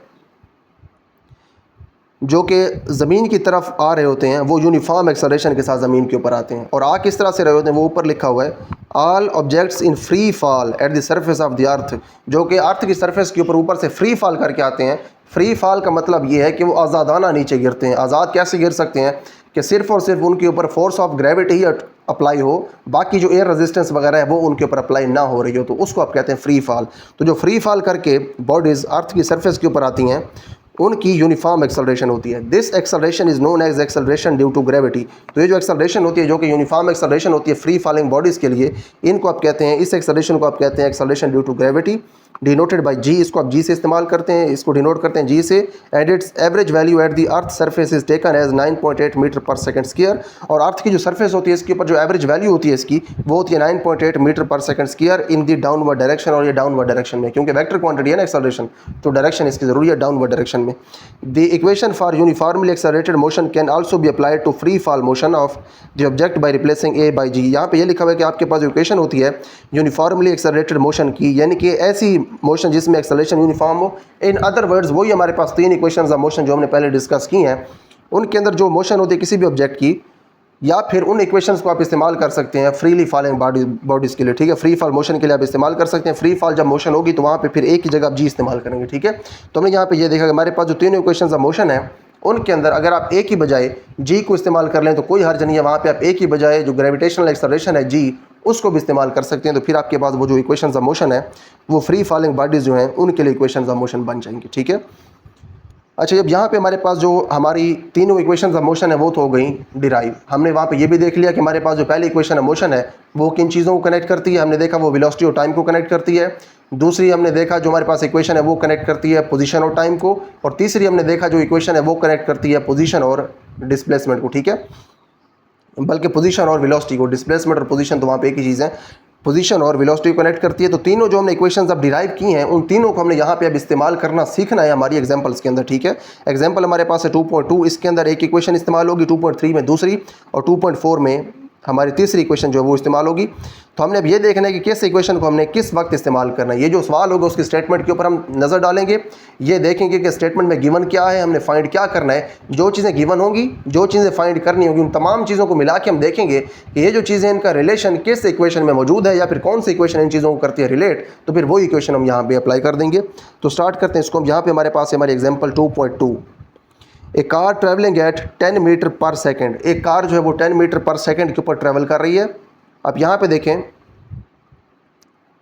जो कि ज़मीन की तरफ आ रहे होते हैं वो यूनिफॉर्म एक्सेलरेशन के साथ ज़मीन के ऊपर आते हैं। और आ किस तरह से रहे होते हैं वो ऊपर लिखा हुआ है, all objects in free fall at the surface of the earth, जो कि अर्थ की सरफेस के ऊपर से फ्री फॉल करके आते हैं। फ्री फॉल का मतलब ये है कि वो आज़ादाना नीचे गिरते हैं। आज़ाद कैसे गिर सकते हैं कि सिर्फ़ और सिर्फ उनके ऊपर force of gravity he apply हो, बाकी जो एयर रेजिस्टेंस वगैरह है वो उनके ऊपर अप्लाई ना हो रही हो, तो उसको आप कहते हैं फ्री फॉल। तो जो फ्री फॉल करके बॉडीज़ अर्थ की सरफेस के ऊपर आती हैं उनकी यूनिफॉर्म एक्सेलरेशन होती है। This acceleration is known as acceleration due to gravity. तो ये जो एक्सेलरेशन होती है जो कि यूनिफॉर्म एक्सेलरेशन होती है फ्री फॉलिंग बॉडीज़ के लिए, इनको आप कहते हैं, इस एक्सेलरेशन को आप कहते हैं acceleration due to gravity, denoted by g. इसको आप जी से इस्तेमाल करते हैं, इसको डिनोट करते हैं जी से। And its average value at the earth surface is taken as 9.8 metre per second square. और अर्थ की जो सरफेस होती है इसके ऊपर जो एवरेज वैल्यू होती है इसकी वो होती है 9.8 metre per second square in the downward direction. और ये डाउनवर्ड डायरेक्शन में, क्योंकि वेक्टर क्वांटिटी है ना एक्सेलरेशन, तो डायरेक्शन इसकी ज़रूरी है डाउनवर्ड डायरेक्शन में। The equation for uniformly accelerated motion can also be applied to free fall motion of the object by replacing a by g. यहाँ पे ये लिखा हुआ है कि आपके पास इक्वेशन होती है यूनिफॉर्मली एक्सेलरेटेड मोशन की, यानी कि ऐसी मोशन जिसमें एक्सेलरेशन यूनिफॉर्म हो। इन अदर वर्ड्स वही हमारे पास तीन इक्वेशंस ऑफ मोशन जो हमने पहले डिस्कस की हैं, उनके अंदर जो मोशन होती है किसी भी ऑब्जेक्ट की, या फिर उन इक्वेशंस को आप इस्तेमाल कर सकते हैं फ्रीली फॉलिंग बॉडीज़ के लिए, ठीक है। फ्री फॉल मोशन के लिए आप इस्तेमाल कर सकते हैं। फ्री फॉल जब मोशन होगी तो वहाँ पे फिर एक ही जगह आप जी इस्तेमाल करेंगे, ठीक है। तो हमने यहाँ पे ये देखा कि हमारे पास जो तीनों इक्वेशंस ऑफ मोशन है उनके अंदर अगर आप एक ही बजाय जी को इस्तेमाल कर लें तो कोई हर्ज नहीं है, वहाँ पे आप एक ही बजाय जो ग्रेविटेशनल एक्सेलरेशन है जी उसको भी इस्तेमाल कर सकते हैं। तो फिर आपके पास वो जो इक्वेशंस ऑफ मोशन है वो फ्री फॉलिंग बॉडीज़ जो हैं उनके लिए इक्वेशंस ऑफ मोशन बन जाएंगी, ठीक है। अच्छा, जब यहाँ पे हमारे पास जो हमारी तीनों इक्वेशंस ऑफ मोशन है वो तो हो गई डिराइव। हमने वहाँ पे ये भी देख लिया कि हमारे पास जो पहली इक्वेशन ऑफ मोशन है वो किन चीज़ों को कनेक्ट करती है। हमने देखा वो वेलोसिटी और टाइम को कनेक्ट करती है। दूसरी हमने देखा जो हमारे पास इक्वेशन है वो कनेक्ट करती है पोजीशन और टाइम को। और तीसरी हमने देखा जो इक्वेशन है वो कनेक्ट करती है पोजीशन और डिस्प्लेसमेंट को, ठीक है। बल्कि पोजीशन और वेलोसिटी को, डिस्प्लेसमेंट और पोजीशन तो वहाँ पे एक ही चीज़ है, पोजीशन और वेलोसिटी को कनेक्ट करती है। तो तीनों जो हमने इक्वेशंस अब डिराइव की हैं उन तीनों को हमने यहाँ पे अब इस्तेमाल करना सीखना है हमारी एग्जांपल्स के अंदर, ठीक है। एग्जांपल हमारे पास है 2.2, इसके अंदर एक इक्वेशन इस्तेमाल होगी, 2.3 में दूसरी, और 2.4 में हमारी तीसरी इक्वेशन जो है वो इस्तेमाल होगी। तो हमने अब ये देखना है कि किस इक्वेशन को हमने किस वक्त इस्तेमाल करना है। ये जो सवाल होगा उसकी स्टेटमेंट के ऊपर हम नज़र डालेंगे, ये देखेंगे कि स्टेटमेंट में गिवन क्या है, हमने फाइंड क्या करना है। जो चीज़ें गिवन होंगी, जो चीज़ें फाइंड करनी होगी, उन तमाम चीज़ों को मिला के हम देखेंगे कि ये जो चीज़ें इनका रिलेशन किस इक्वेशन में मौजूद है या फिर कौन सी इक्वेशन इन चीज़ों को करती है रिलेट, तो फिर वो इक्वेशन हम यहाँ पर अप्लाई कर देंगे। तो स्टार्ट करते हैं इसको। हम यहाँ पर हमारे पास हमारी example 2.2, a car travelling at 10 metre per second. एक कार जो है वो 10 मीटर पर सेकेंड के ऊपर ट्रैवल कर रही है। अब यहाँ पे देखें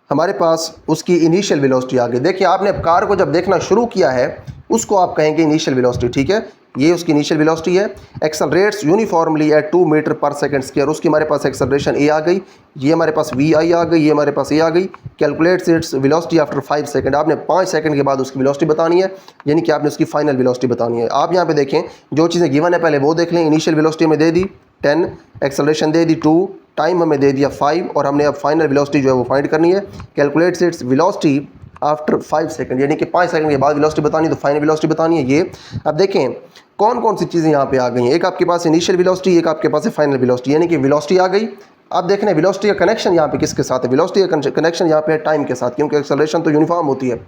हमारे पास उसकी इनिशियल वेलोसिटी आ गई। देखिए आपने अब कार को जब देखना शुरू किया है उसको आप कहेंगे इनिशियल वेलोसिटी, ठीक है। ये उसकी इनिशियल वेलोसिटी है। Accelerates uniformly eight 2 metre per second square, उसकी हमारे पास एक्सेलरेशन ए आ गई, ये हमारे पास वी आई आ गई, ये हमारे पास ए आ गई। Calculates its velocity after 5 second, आपने 5 सेकंड के बाद उसकी वेलोसिटी बतानी है, यानी कि आपने उसकी फाइनल वेलोसिटी बतानी है। आप यहाँ पे देखें जो चीज़ें गिवन है पहले वो देख लें। इनिशियल वेलोसिटी हमें दे दी 10, एक्सेलरेशन दे दी 2, टाइम हमें दे दिया 5, और हमने अब फाइनल वेलोसिटी जो है वो फाइंड करनी है। Calculates its velocity after 5 second, यानी कि 5 सेकंड के बाद वेलोसिटी बतानी है, तो फाइनल वेलोसिटी बतानी है ये। अब देखें कौन कौन सी चीज़ें यहाँ पे आ गई हैं। एक आपके पास इनिशियल वेलोसिटी, एक आपके पास है फाइनल वेलोसिटी, यानी कि वेलोसिटी आ गई। अब देखना है वेलोसिटी का कनेक्शन यहाँ पे किसके साथ है। वेलोसिटी का कनेक्शन यहाँ पे है टाइम के साथ, क्योंकि एक्सेलरेशन तो यूनिफॉर्म होती है।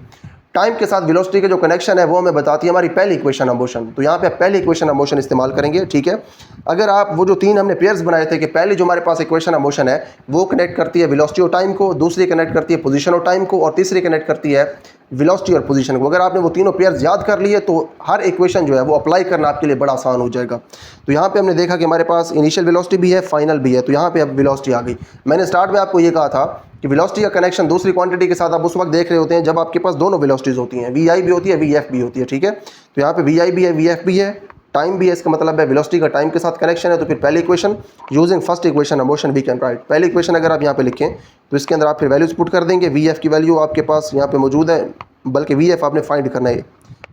टाइम के साथ वेलोसिटी का जो कनेक्शन है वो हमें बताती है हमारी पहली इक्वेशन ऑफ मोशन। तो यहाँ पे पहली इक्वेशन ऑफ मोशन इस्तेमाल करेंगे, ठीक है। अगर आप वो जो तीन हमने पेयर्स बनाए थे कि पहली जो हमारे पास इक्वेशन ऑफ मोशन है वो कनेक्ट करती है वेलोसिटी और टाइम को, दूसरी कनेक्ट करती है पोजीशन और टाइम को, और तीसरी कनेक्ट करती है वेलोसिटी और पोजीशन को। अगर आपने वो तीनों पेयर्स याद कर लिए तो हर इक्वेशन जो है वो अप्लाई करना आपके लिए बड़ा आसान हो जाएगा। तो यहाँ पे हमने देखा कि हमारे पास इनिशियल वेलोसिटी भी है, फाइनल भी है। तो यहाँ पे अब वेलोसिटी आ गई। मैंने स्टार्ट में आपको ये कहा था कि वेलोसिटी का कनेक्शन दूसरी क्वांटिटी के साथ आप उस वक्त देख रहे होते हैं जब आपके पास दोनों वेलोसिटीज़ होती हैं, वी आई भी होती है, वी एफ भी होती है, ठीक है। तो यहाँ पे वी आई भी है, वी एफ भी है, टाइम भी है। इसका मतलब है वेलोसिटी का टाइम के साथ कनेक्शन है। तो फिर पहली equation using first equation of motion we can write. पहली इक्वेशन अगर आप यहाँ पे लिखें तो इसके अंदर आप फिर वैल्यूज पुट कर देंगे। वी एफ की वैल्यू आपके पास यहाँ पे मौजूद है, बल्कि वी एफ आपने फाइंड करना है।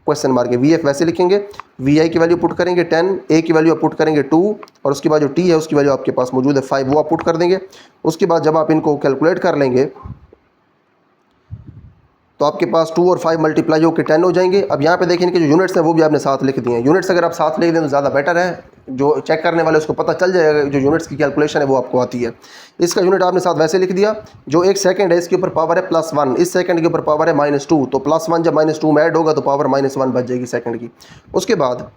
क्वेश्चन मार्क है। वी एफ वैसे लिखेंगे, वी आई की वैल्यू पुट करेंगे 10, ए की वैल्यू आप पुट करेंगे 2 और उसके बाद जो टी है उसकी वैल्यू आपके पास मौजूद है 5, वो आप पुट कर देंगे। उसके बाद जब आप इनको कैलकुलेट कर लेंगे तो आपके पास 2 और 5 मल्टीप्लाई होकर 10 हो जाएंगे। अब यहाँ पे देखें कि जो यूनिट्स हैं वो भी आपने साथ लिख दिए हैं। यूनिट्स अगर आप साथ लिख दें तो ज़्यादा बेटर है, जो चेक करने वाले उसको पता चल जाएगा जो यूनिट्स की कैलकुलेशन है वो आपको आती है। इसका यूनिट आपने साथ वैसे लिख दिया, जो एक सेकंड है इसके ऊपर पावर है +1, इस सेकंड के ऊपर पावर है -2, तो +1 जब -2 में ऐड होगा तो पावर -1 बच जाएगी सेकंड की। उसके बाद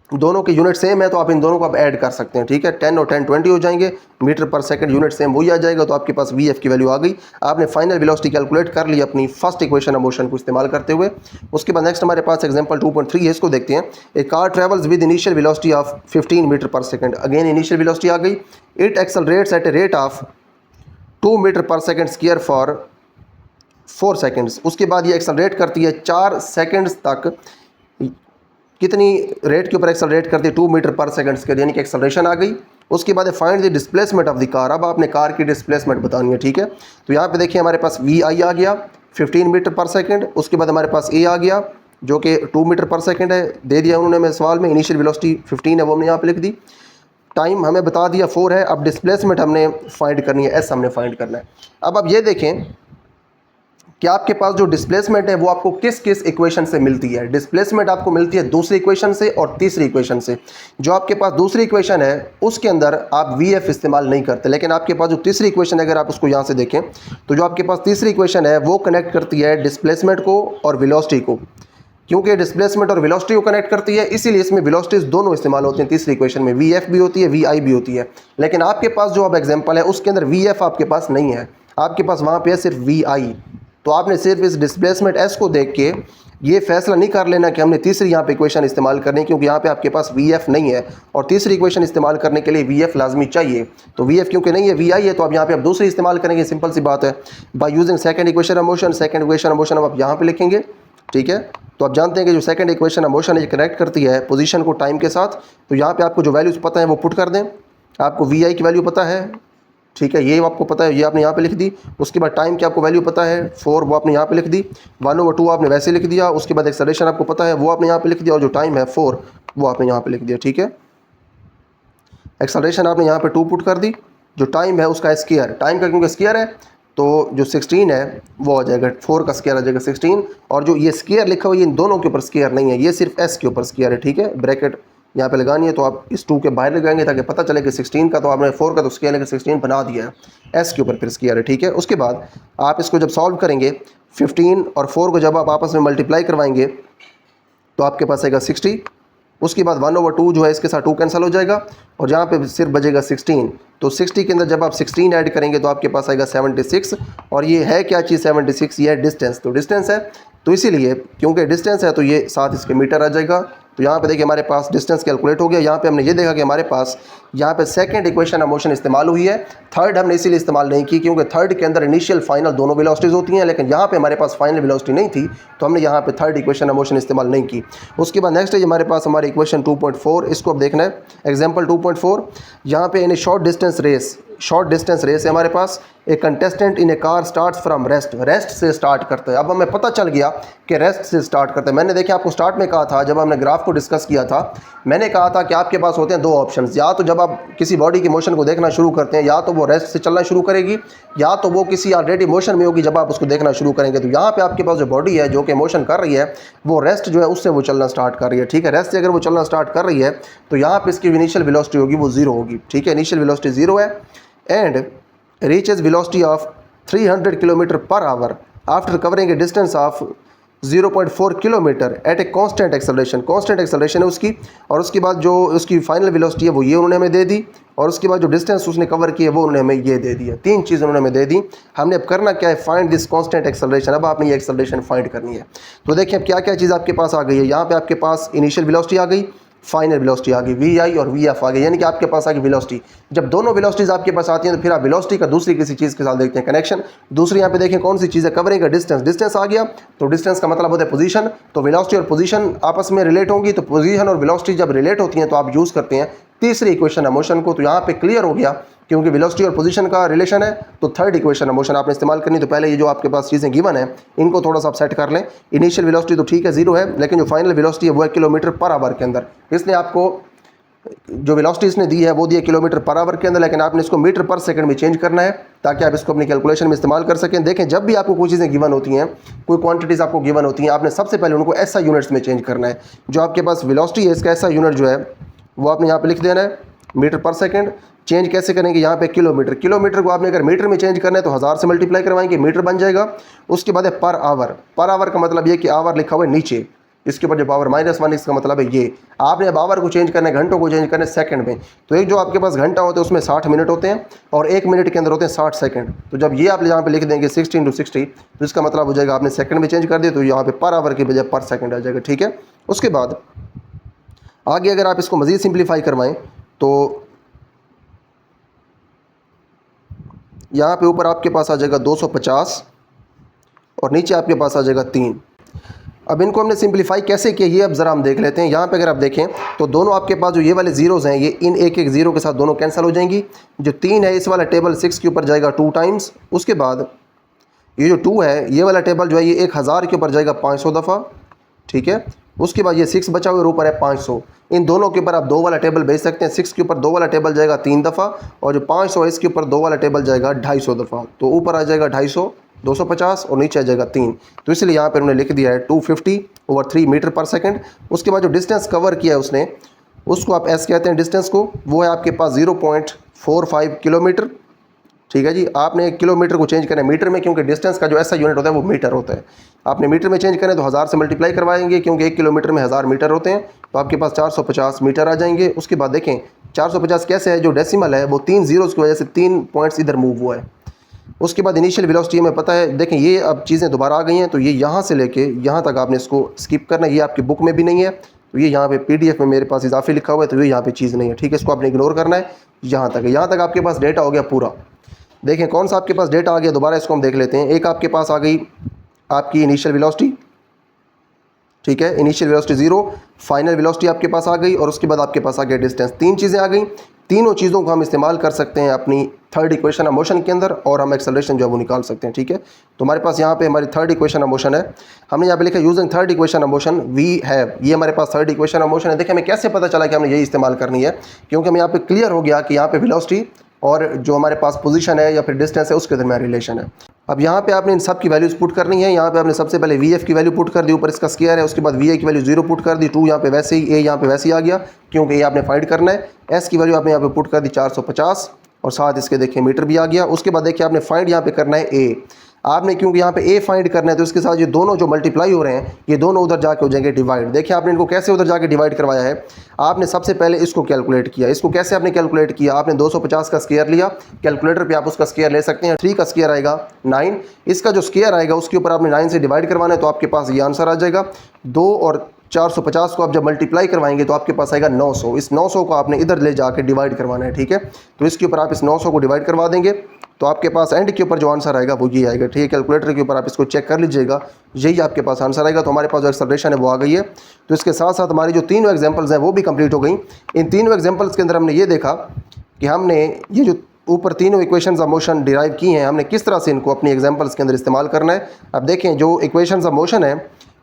दोनों के यूनिट सेम है तो आप इन दोनों को आप ऐड कर सकते हैं, ठीक है। 10 और 10 20 हो जाएंगे, metre per second unit same वही आ जाएगा, तो आपके पास वी एफ की वैल्यू आ गई। आपने फाइनल वेलोसिटी कैलकुलेट कर ली अपनी फर्स्ट इक्वेशन ऑफ मोशन को इस्तेमाल करते हुए। उसके बाद नेक्स्ट हमारे पास एग्जांपल 2.3 है, इसको देखते हैं। A car travels with initial velocity of 15 metre per second, again initial velocity आ गई। It accelerates at a rate of 2 metre per second square for 4 seconds. उसके बाद ये एक्सेलरेट करती है 4 सेकंड्स तक, कितनी रेट के ऊपर एक्सेलरेट करती है 2 मीटर पर सेकंड स्क्वायर, यानी कि एक्सेलरेशन आ गई। उसके बाद find the displacement of the car, अब आपने कार की डिस्प्लेसमेंट बतानी है, ठीक है। तो यहाँ पे देखिए हमारे पास वी आई आ गया 15 मीटर पर सेकंड, उसके बाद हमारे पास ए आ गया जो कि 2 मीटर पर सेकंड है, दे दिया उन्होंने मेरे सवाल में। इनिशियल वेलोसिटी 15 है वो हमने यहाँ पे लिख दी, टाइम हमें बता दिया 4 है। अब डिस्प्लेसमेंट हमने फाइंड करनी है, एस हमने फाइंड करना है। अब आप ये देखें कि आपके पास जो डिस्प्लेसमेंट है वो आपको किस किस इक्वेशन से मिलती है। डिस्प्लेसमेंट आपको मिलती है दूसरी इक्वेशन से और तीसरी इक्वेशन से। जो आपके पास दूसरी इक्वेशन है उसके अंदर आप वी एफ इस्तेमाल नहीं करते, लेकिन आपके पास जो तीसरी इक्वेशन है अगर आप उसको यहाँ से देखें तो जो आपके पास तीसरी इक्वेशन है वो कनेक्ट करती है डिस्प्लेसमेंट को और वेलोसिटी को। क्योंकि डिस्प्लेसमेंट और वेलोसिटी को कनेक्ट करती है इसीलिए इसमें वेलोसिटीज दोनों इस्तेमाल होती हैं। तीसरी इक्वेशन में वी एफ भी होती है, वी आई भी होती है, लेकिन आपके पास जो अब एग्जाम्पल है उसके अंदर वी एफ आपके पास नहीं है, आपके पास वहाँ पे है सिर्फ वी आई। तो आपने सिर्फ इस डिस्प्लेसमेंट एस को देख के ये फैसला नहीं कर लेना कि हमने तीसरी यहाँ पे इक्वेशन इस्तेमाल करनी है, क्योंकि यहाँ पे आपके पास वी एफ नहीं है और तीसरी इक्वेशन इस्तेमाल करने के लिए वी एफ लाजमी चाहिए। तो वी एफ क्योंकि नहीं है, वी आई है, तो आप यहाँ पे आप दूसरी इस्तेमाल करेंगे, सिंपल सी बात है। By using second equation of motion, second equation of motion आप यहाँ पे लिखेंगे, ठीक है। तो आप जानते हैं कि जो सेकंड इक्वेशन ऑफ मोशन है कनेक्ट करती है पोजीशन को टाइम के साथ। तो यहाँ पे आपको जो वैल्यूज़ पता है वो पुट कर दें। आपको वी आई की वैल्यू पता है, ठीक है, ये आपको पता है, ये आपने यहाँ पे लिख दी। उसके बाद टाइम की आपको वैल्यू पता है 4, वो आपने यहाँ पे लिख दी। 1/2 आपने वैसे लिख दिया। उसके बाद एक्सेलरेशन आपको पता है वो आपने यहाँ पे लिख दिया, और जो टाइम है 4 वो आपने यहाँ पे लिख दिया, ठीक है। एक्सेलरेशन आपने यहाँ पे 2 पुट कर दी, जो टाइम है उसका स्क्वायर, टाइम का क्योंकि स्क्वायर है तो जो 16 है वो आ जाएगा, 4 का स्क्वायर आ जाएगा 16। और जो ये स्क्वायर लिखा हुआ है इन दोनों के ऊपर स्क्वायर नहीं है, ये सिर्फ एस के ऊपर स्क्वायर है, ठीक है। ब्रैकेट यहाँ पे लगानी है तो आप इस 2 के बाहर लगाएंगे ताकि पता चले कि 16 का तो आपने 4 का तो स्क्वायर लेकर 16 बना दिया है, एस के ऊपर फिर स्क्वायर है, ठीक है। उसके बाद आप इसको जब सॉल्व करेंगे 15 और 4 को जब आप आपस में मल्टीप्लाई करवाएंगे तो आपके पास आएगा 60। उसके बाद 1/2 जो है इसके साथ 2 कैंसिल हो जाएगा और यहाँ पे सिर्फ बचेगा 16। तो 60 के अंदर जब आप 16 ऐड करेंगे तो आपके पास आएगा 76। और ये है क्या चीज़ 76, ये है डिस्टेंस। तो डिस्टेंस है तो इसीलिए क्योंकि डिस्टेंस है तो ये साथ इसके मीटर आ जाएगा। तो यहाँ पे देखिए हमारे पास डिस्टेंस कैलकुलेट हो गया। यहाँ पे हमने ये देखा कि हमारे पास यहाँ पे सेकंड इक्वेशन ऑफ मोशन इस्तेमाल हुई है, थर्ड हमने इसीलिए इस्तेमाल नहीं की क्योंकि थर्ड के अंदर इनिशियल फाइनल दोनों वेलोसिटीज़ होती हैं, लेकिन यहाँ पे हमारे पास फाइनल वेलोसिटी नहीं थी तो हमने यहाँ पे थर्ड इक्वेशन ऑफ मोशन इस्तेमाल नहीं की। उसके बाद नेक्स्ट है हमारे पास हमारी इक्वेशन 2.4, इसको अब देखना है। एग्जाम्पल 2.4, यहाँ पे in a short distance race है हमारे पास। A contestant in a car starts from rest से स्टार्ट करता है। अब हमें पता चल गया कि रेस्ट से स्टार्ट करते हैं। मैंने देखिए आपको स्टार्ट में कहा था, जब हमने ग्राफ को डिस्कस किया था, मैंने कहा था कि आपके पास होते हैं 2 ऑप्शंस, या तो जब आप किसी बॉडी की मोशन को देखना शुरू करते हैं या तो वो रेस्ट से चलना शुरू करेगी या तो वो किसी ऑलरेडी मोशन में होगी जब आप उसको देखना शुरू करेंगे। तो यहाँ पे आपके पास जो बॉडी है जो कि मोशन कर रही है वो रेस्ट जो है उससे वो चलना स्टार्ट कर रही है, ठीक है। रेस्ट से अगर वो चलना स्टार्ट कर रही है तो यहाँ पे इसकी इनिशियल वेलोसिटी होगी वो 0 होगी, ठीक है। इनिशियल वेलोसिटी 0 है and reaches velocity of 300 kilometre per hour after covering a distance of 0.4 kilometre at a constant acceleration है उसकी। और उसके बाद जो उसकी फाइनल वेलोसिटी है वो ये उन्होंने हमें दे दी, और उसके बाद जो डिस्टेंस उसने कवर किया वो उन्होंने हमें ये दे दिया। 3 चीज़ें उन्होंने हमें दे दी। हमने अब करना क्या है, फाइंड दिस कांस्टेंट एक्सेलरेशन। अब आपने ये एक्सेलरेशन फाइंड करनी है। तो देखिए अब क्या क्या चीज़ आपके पास आ गई है। यहाँ पे आपके पास इनिशियल वेलोसिटी आ गई, फाइनल वेलोसिटी आ गई, वी आई और वी एफ आ गई, यानी कि आपके पास आ गई वेलोसिटी। जब दोनों वेलोसिटीज आपके पास आती हैं तो फिर आप वेलोसिटी का दूसरी किसी चीज़ के साथ देखते हैं कनेक्शन। दूसरी यहाँ पे देखें कौन सी चीज़ है, कवरिंग का डिस्टेंस आ गया। तो डिस्टेंस का मतलब होता है पोजीशन, तो वेलोसिटी और पोजीशन आपस में रिलेट होंगी। तो पोजीशन और वेलोसिटी जब रिलेट होती हैं तो आप यूज़ करते हैं तीसरी इक्वेशन ऑफ मोशन को। तो यहाँ पे क्लियर हो गया क्योंकि वेलोसिटी और पोजीशन का रिलेशन है, तो थर्ड इक्वेशन ऑफ मोशन आपने इस्तेमाल करनी। तो पहले ये जो आपके पास चीज़ें गिवन है इनको थोड़ा सा आप सेट कर लें। इनिशियल वेलोसिटी तो ठीक है 0 है, लेकिन जो फाइनल वेलोसिटी है वो है किलोमीटर पर आवर के अंदर। इसने आपको जो वेलोसिटी इसने दी है वो दी है किलोमीटर पर आवर के अंदर, लेकिन आपने इसको मीटर पर सेकंड में चेंज करना है ताकि आप इसको अपनी कैलकुलेशन में इस्तेमाल कर सकें। देखें, जब भी आपको कोई चीज़ें गिवन होती हैं, कोई क्वांटिटीज़ आपको गिवन होती हैं, आपने सबसे पहले उनको ऐसा यूनिट्स में चेंज करना है। जो आपके पास वेलोसिटी है इसका ऐसा यूनिट जो है वो आपने यहाँ पर लिख देना है मीटर पर सेकेंड। चेंज कैसे करेंगे, यहाँ पे किलोमीटर, किलोमीटर को आपने अगर मीटर में चेंज करना है तो 1000 से मल्टीप्लाई करवाएंगे, मीटर बन जाएगा। उसके बाद है पर आवर, पर आवर का मतलब ये कि आवर लिखा हुआ है नीचे, इसके ऊपर जो पावर -1 इसका मतलब है ये। आपने अब आवर को चेंज करना है, घंटों को चेंज करना है सेकंड में। तो एक जो आपके पास घंटा होता है उसमें 60 मिनट होते हैं और 1 मिनट के अंदर होते हैं 60 सेकंड। तो जब ये आप यहाँ पे लिख देंगे 60 × 60, तो इसका मतलब हो जाएगा आपने सेकंड में चेंज कर दिया, तो यहाँ पे पर आवर की बजाय पर सेकंड आ जाएगा। ठीक है, उसके बाद आगे अगर आप इसको मज़ीद सिंप्लीफाई करवाएं तो यहाँ पे ऊपर आपके पास आ जाएगा 250 और नीचे आपके पास आ जाएगा 3। अब इनको हमने सिंप्लीफाई कैसे किया ये अब ज़रा हम देख लेते हैं। यहाँ पे अगर आप देखें तो दोनों आपके पास जो ये वाले ज़ीरोज़ हैं ये इन एक एक ज़ीरो के साथ दोनों कैंसिल हो जाएंगी। जो 3 है इस वाला टेबल 6 के ऊपर जाएगा 2 टाइम्स। उसके बाद ये जो 2 है ये वाला टेबल जो है ये 1000 के ऊपर जाएगा 500 दफ़ा। ठीक है, उसके बाद ये 6 बचा हुआ और ऊपर है 500। इन दोनों के ऊपर आप 2 वाला टेबल भेज सकते हैं। 6 के ऊपर 2 वाला टेबल जाएगा 3 दफ़ा और जो 500 है इसके ऊपर 2 वाला टेबल जाएगा 250 दफ़ा। तो ऊपर आ जाएगा 250, 250 और नीचे आ जाएगा 3। तो इसलिए यहाँ पर उन्होंने लिख दिया है 250/3 मीटर पर सेकंड। उसके बाद जो डिस्टेंस कवर किया है उसने, उसको आप एस कहते हैं डिस्टेंस को, वो है आपके पास 0.45 किलोमीटर। ठीक है जी, आपने किलोमीटर को चेंज करना है मीटर में, क्योंकि डिस्टेंस का जो ऐसा यूनिट होता है वो मीटर होता है। आपने मीटर में चेंज करें तो 1000 से मल्टीप्लाई करवाएंगे, क्योंकि 1 किलोमीटर में 1000 मीटर होते हैं, तो आपके पास 450 मीटर आ जाएंगे। उसके बाद देखें 450 कैसे है, जो डेसिमल है वो 3 ज़ीरोज़ की वजह से 3 पॉइंट्स इधर मूव हुआ है। उसके बाद इनिशियल वेलोसिटी हमें पता है। देखें ये अब चीज़ें दोबारा आ गई हैं, तो ये यहाँ से लेके यहाँ तक आपने इसको स्किप करना है। ये आपकी बुक में भी नहीं है, तो ये यहाँ पे PDF में मेरे पास इजाफी लिखा हुआ है, तो ये यहाँ पे चीज़ नहीं है। ठीक है, इसको आपने इग्नोर करना है। यहाँ तक है, यहाँ तक आपके पास डेटा हो गया पूरा। देखें कौन सा आपके पास डेटा आ गया, दोबारा इसको हम देख लेते हैं। एक आपके पास आ गई आपकी इनिशियल वेलोसिटी। ठीक है, इनिशियल वेलोसिटी 0, फाइनल वेलोसिटी आपके पास आ गई और उसके बाद आपके पास आ गया डिस्टेंस। 3 चीज़ें आ गई। तीनों चीज़ों को हम इस्तेमाल कर सकते हैं अपनी थर्ड इक्वेशन ऑफ मोशन के अंदर और हम एक्सेलरेशन जो है वो निकाल सकते हैं। ठीक है, तो हमारे पास यहाँ पे हमारी थर्ड इक्वेशन ऑफ मोशन है। हमने यहाँ पे लिखा using third equation of motion we have, ये हमारे पास थर्ड इक्वेशन ऑफ मोशन है। देखिए हमें कैसे पता चला कि हमने यही इस्तेमाल करनी है, क्योंकि हमें यहाँ पे क्लियर हो गया कि यहाँ पे वेलोसिटी और जो हमारे पास पोजीशन है या फिर डिस्टेंस है उसके दरमियान रिलेशन है। अब यहाँ पे आपने इन सब की वैल्यूज़ पुट करनी है। यहाँ पे आपने सबसे पहले VF की वैल्यू पुट कर दी, ऊपर इसका स्क्वायर है। उसके बाद VA की वैल्यू 0 पुट कर दी, 2 यहाँ पे वैसे ही, A यहाँ पे वैसे ही आ गया, क्योंकि ये आपने फाइंड करना है। S की वैल्यू आपने यहाँ पे पुट कर दी 450 और साथ इसके देखिए मीटर भी आ गया। उसके बाद देखिए आपने फाइंड यहाँ पे करना है A। आपने क्योंकि यहाँ पे A फाइंड करना है तो इसके साथ ये दोनों जो मल्टीप्लाई हो रहे हैं ये दोनों उधर जाके हो जाएंगे डिवाइड। देखिए आपने इनको कैसे उधर जाके डिवाइड करवाया है। आपने सबसे पहले इसको कैलकुलेट किया। इसको कैसे आपने कैलकुलेट किया, आपने 250 का स्क्वायर लिया, कैलकुलेटर पे आप उसका स्क्वायर ले सकते हैं। 3 का स्क्वायर आएगा 9, इसका जो स्क्वायर आएगा उसके ऊपर आपने 9 से डिवाइड करवाना है, तो आपके पास ये आंसर आ जाएगा। 2 और 450 को आप जब मल्टीप्लाई करवाएंगे तो आपके पास आएगा 900। इस 900 को आपने इधर ले जाके डिवाइड करवाना है। ठीक है, तो इसके ऊपर आप इस 900 को डिवाइड करवा देंगे तो आपके पास एंड के ऊपर जो आंसर आएगा वो ये आएगा। ठीक है, कैलकुलेटर के ऊपर आप इसको चेक कर लीजिएगा, यही आपके पास आंसर आएगा। तो हमारे पास जो एक्सेलरेशन है वो आ गई है। तो इसके साथ साथ हमारी जो तीनों एग्जांपल्स हैं वो भी कंप्लीट हो गई। इन तीनों एग्जांपल्स के अंदर हमने ये देखा कि हमने ये जो ऊपर तीनों इक्वेशंस ऑफ मोशन डिराइव की हैं, हमने किस तरह से इनको अपनी एग्जांपल्स के अंदर इस्तेमाल करना है। अब देखें जो इक्वेशंस ऑफ मोशन है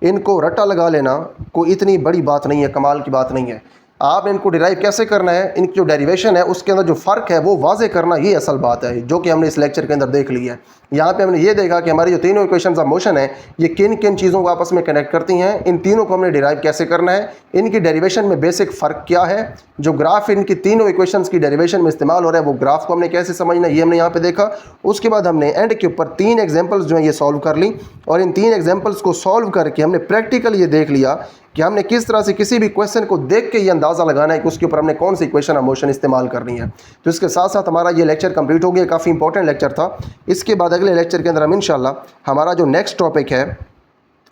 इनको रट्टा लगा लेना कोई इतनी बड़ी बात नहीं है, कमाल की बात नहीं है। आप इनको डिराइव कैसे करना है, इनकी जो डेरिवेशन है उसके अंदर जो फ़र्क है वो वाजे करना, ये असल बात है जो कि हमने इस लेक्चर के अंदर देख ली है। यहाँ पे हमने ये देखा कि हमारी जो तीनों इक्वेशंस ऑफ मोशन है ये किन किन चीज़ों को आपस में कनेक्ट करती हैं, इन तीनों को हमने डिराइव कैसे करना है, इनकी डेरिवेशन में बेसिक फ़र्क क्या है, जो ग्राफ इनकी तीनों इक्वेशंस की डेरिवेशन में इस्तेमाल हो रहा है वो ग्राफ को हमने कैसे समझना है ये हमने यहाँ पे देखा। उसके बाद हमने एंड के ऊपर 3 एग्जाम्पल्स जो है ये सॉल्व कर ली और इन 3 एग्जाम्पल्स को सॉल्व करके हमने प्रैक्टिकल ये देख लिया कि हमने किस तरह से किसी भी क्वेश्चन को देख के ये अंदाज़ा लगाना है कि उसके ऊपर हमने कौन सी इक्वेशन ऑफ मोशन इस्तेमाल करनी है। तो इसके साथ साथ हमारा ये लेक्चर कंप्लीट हो गया, काफ़ी इंपॉर्टेंट लेक्चर था। इसके बाद अगले लेक्चर के अंदर हम इंशाल्लाह हमारा जो नेक्स्ट टॉपिक है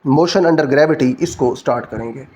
मोशन अंडर ग्रेविटी, इसको स्टार्ट करेंगे।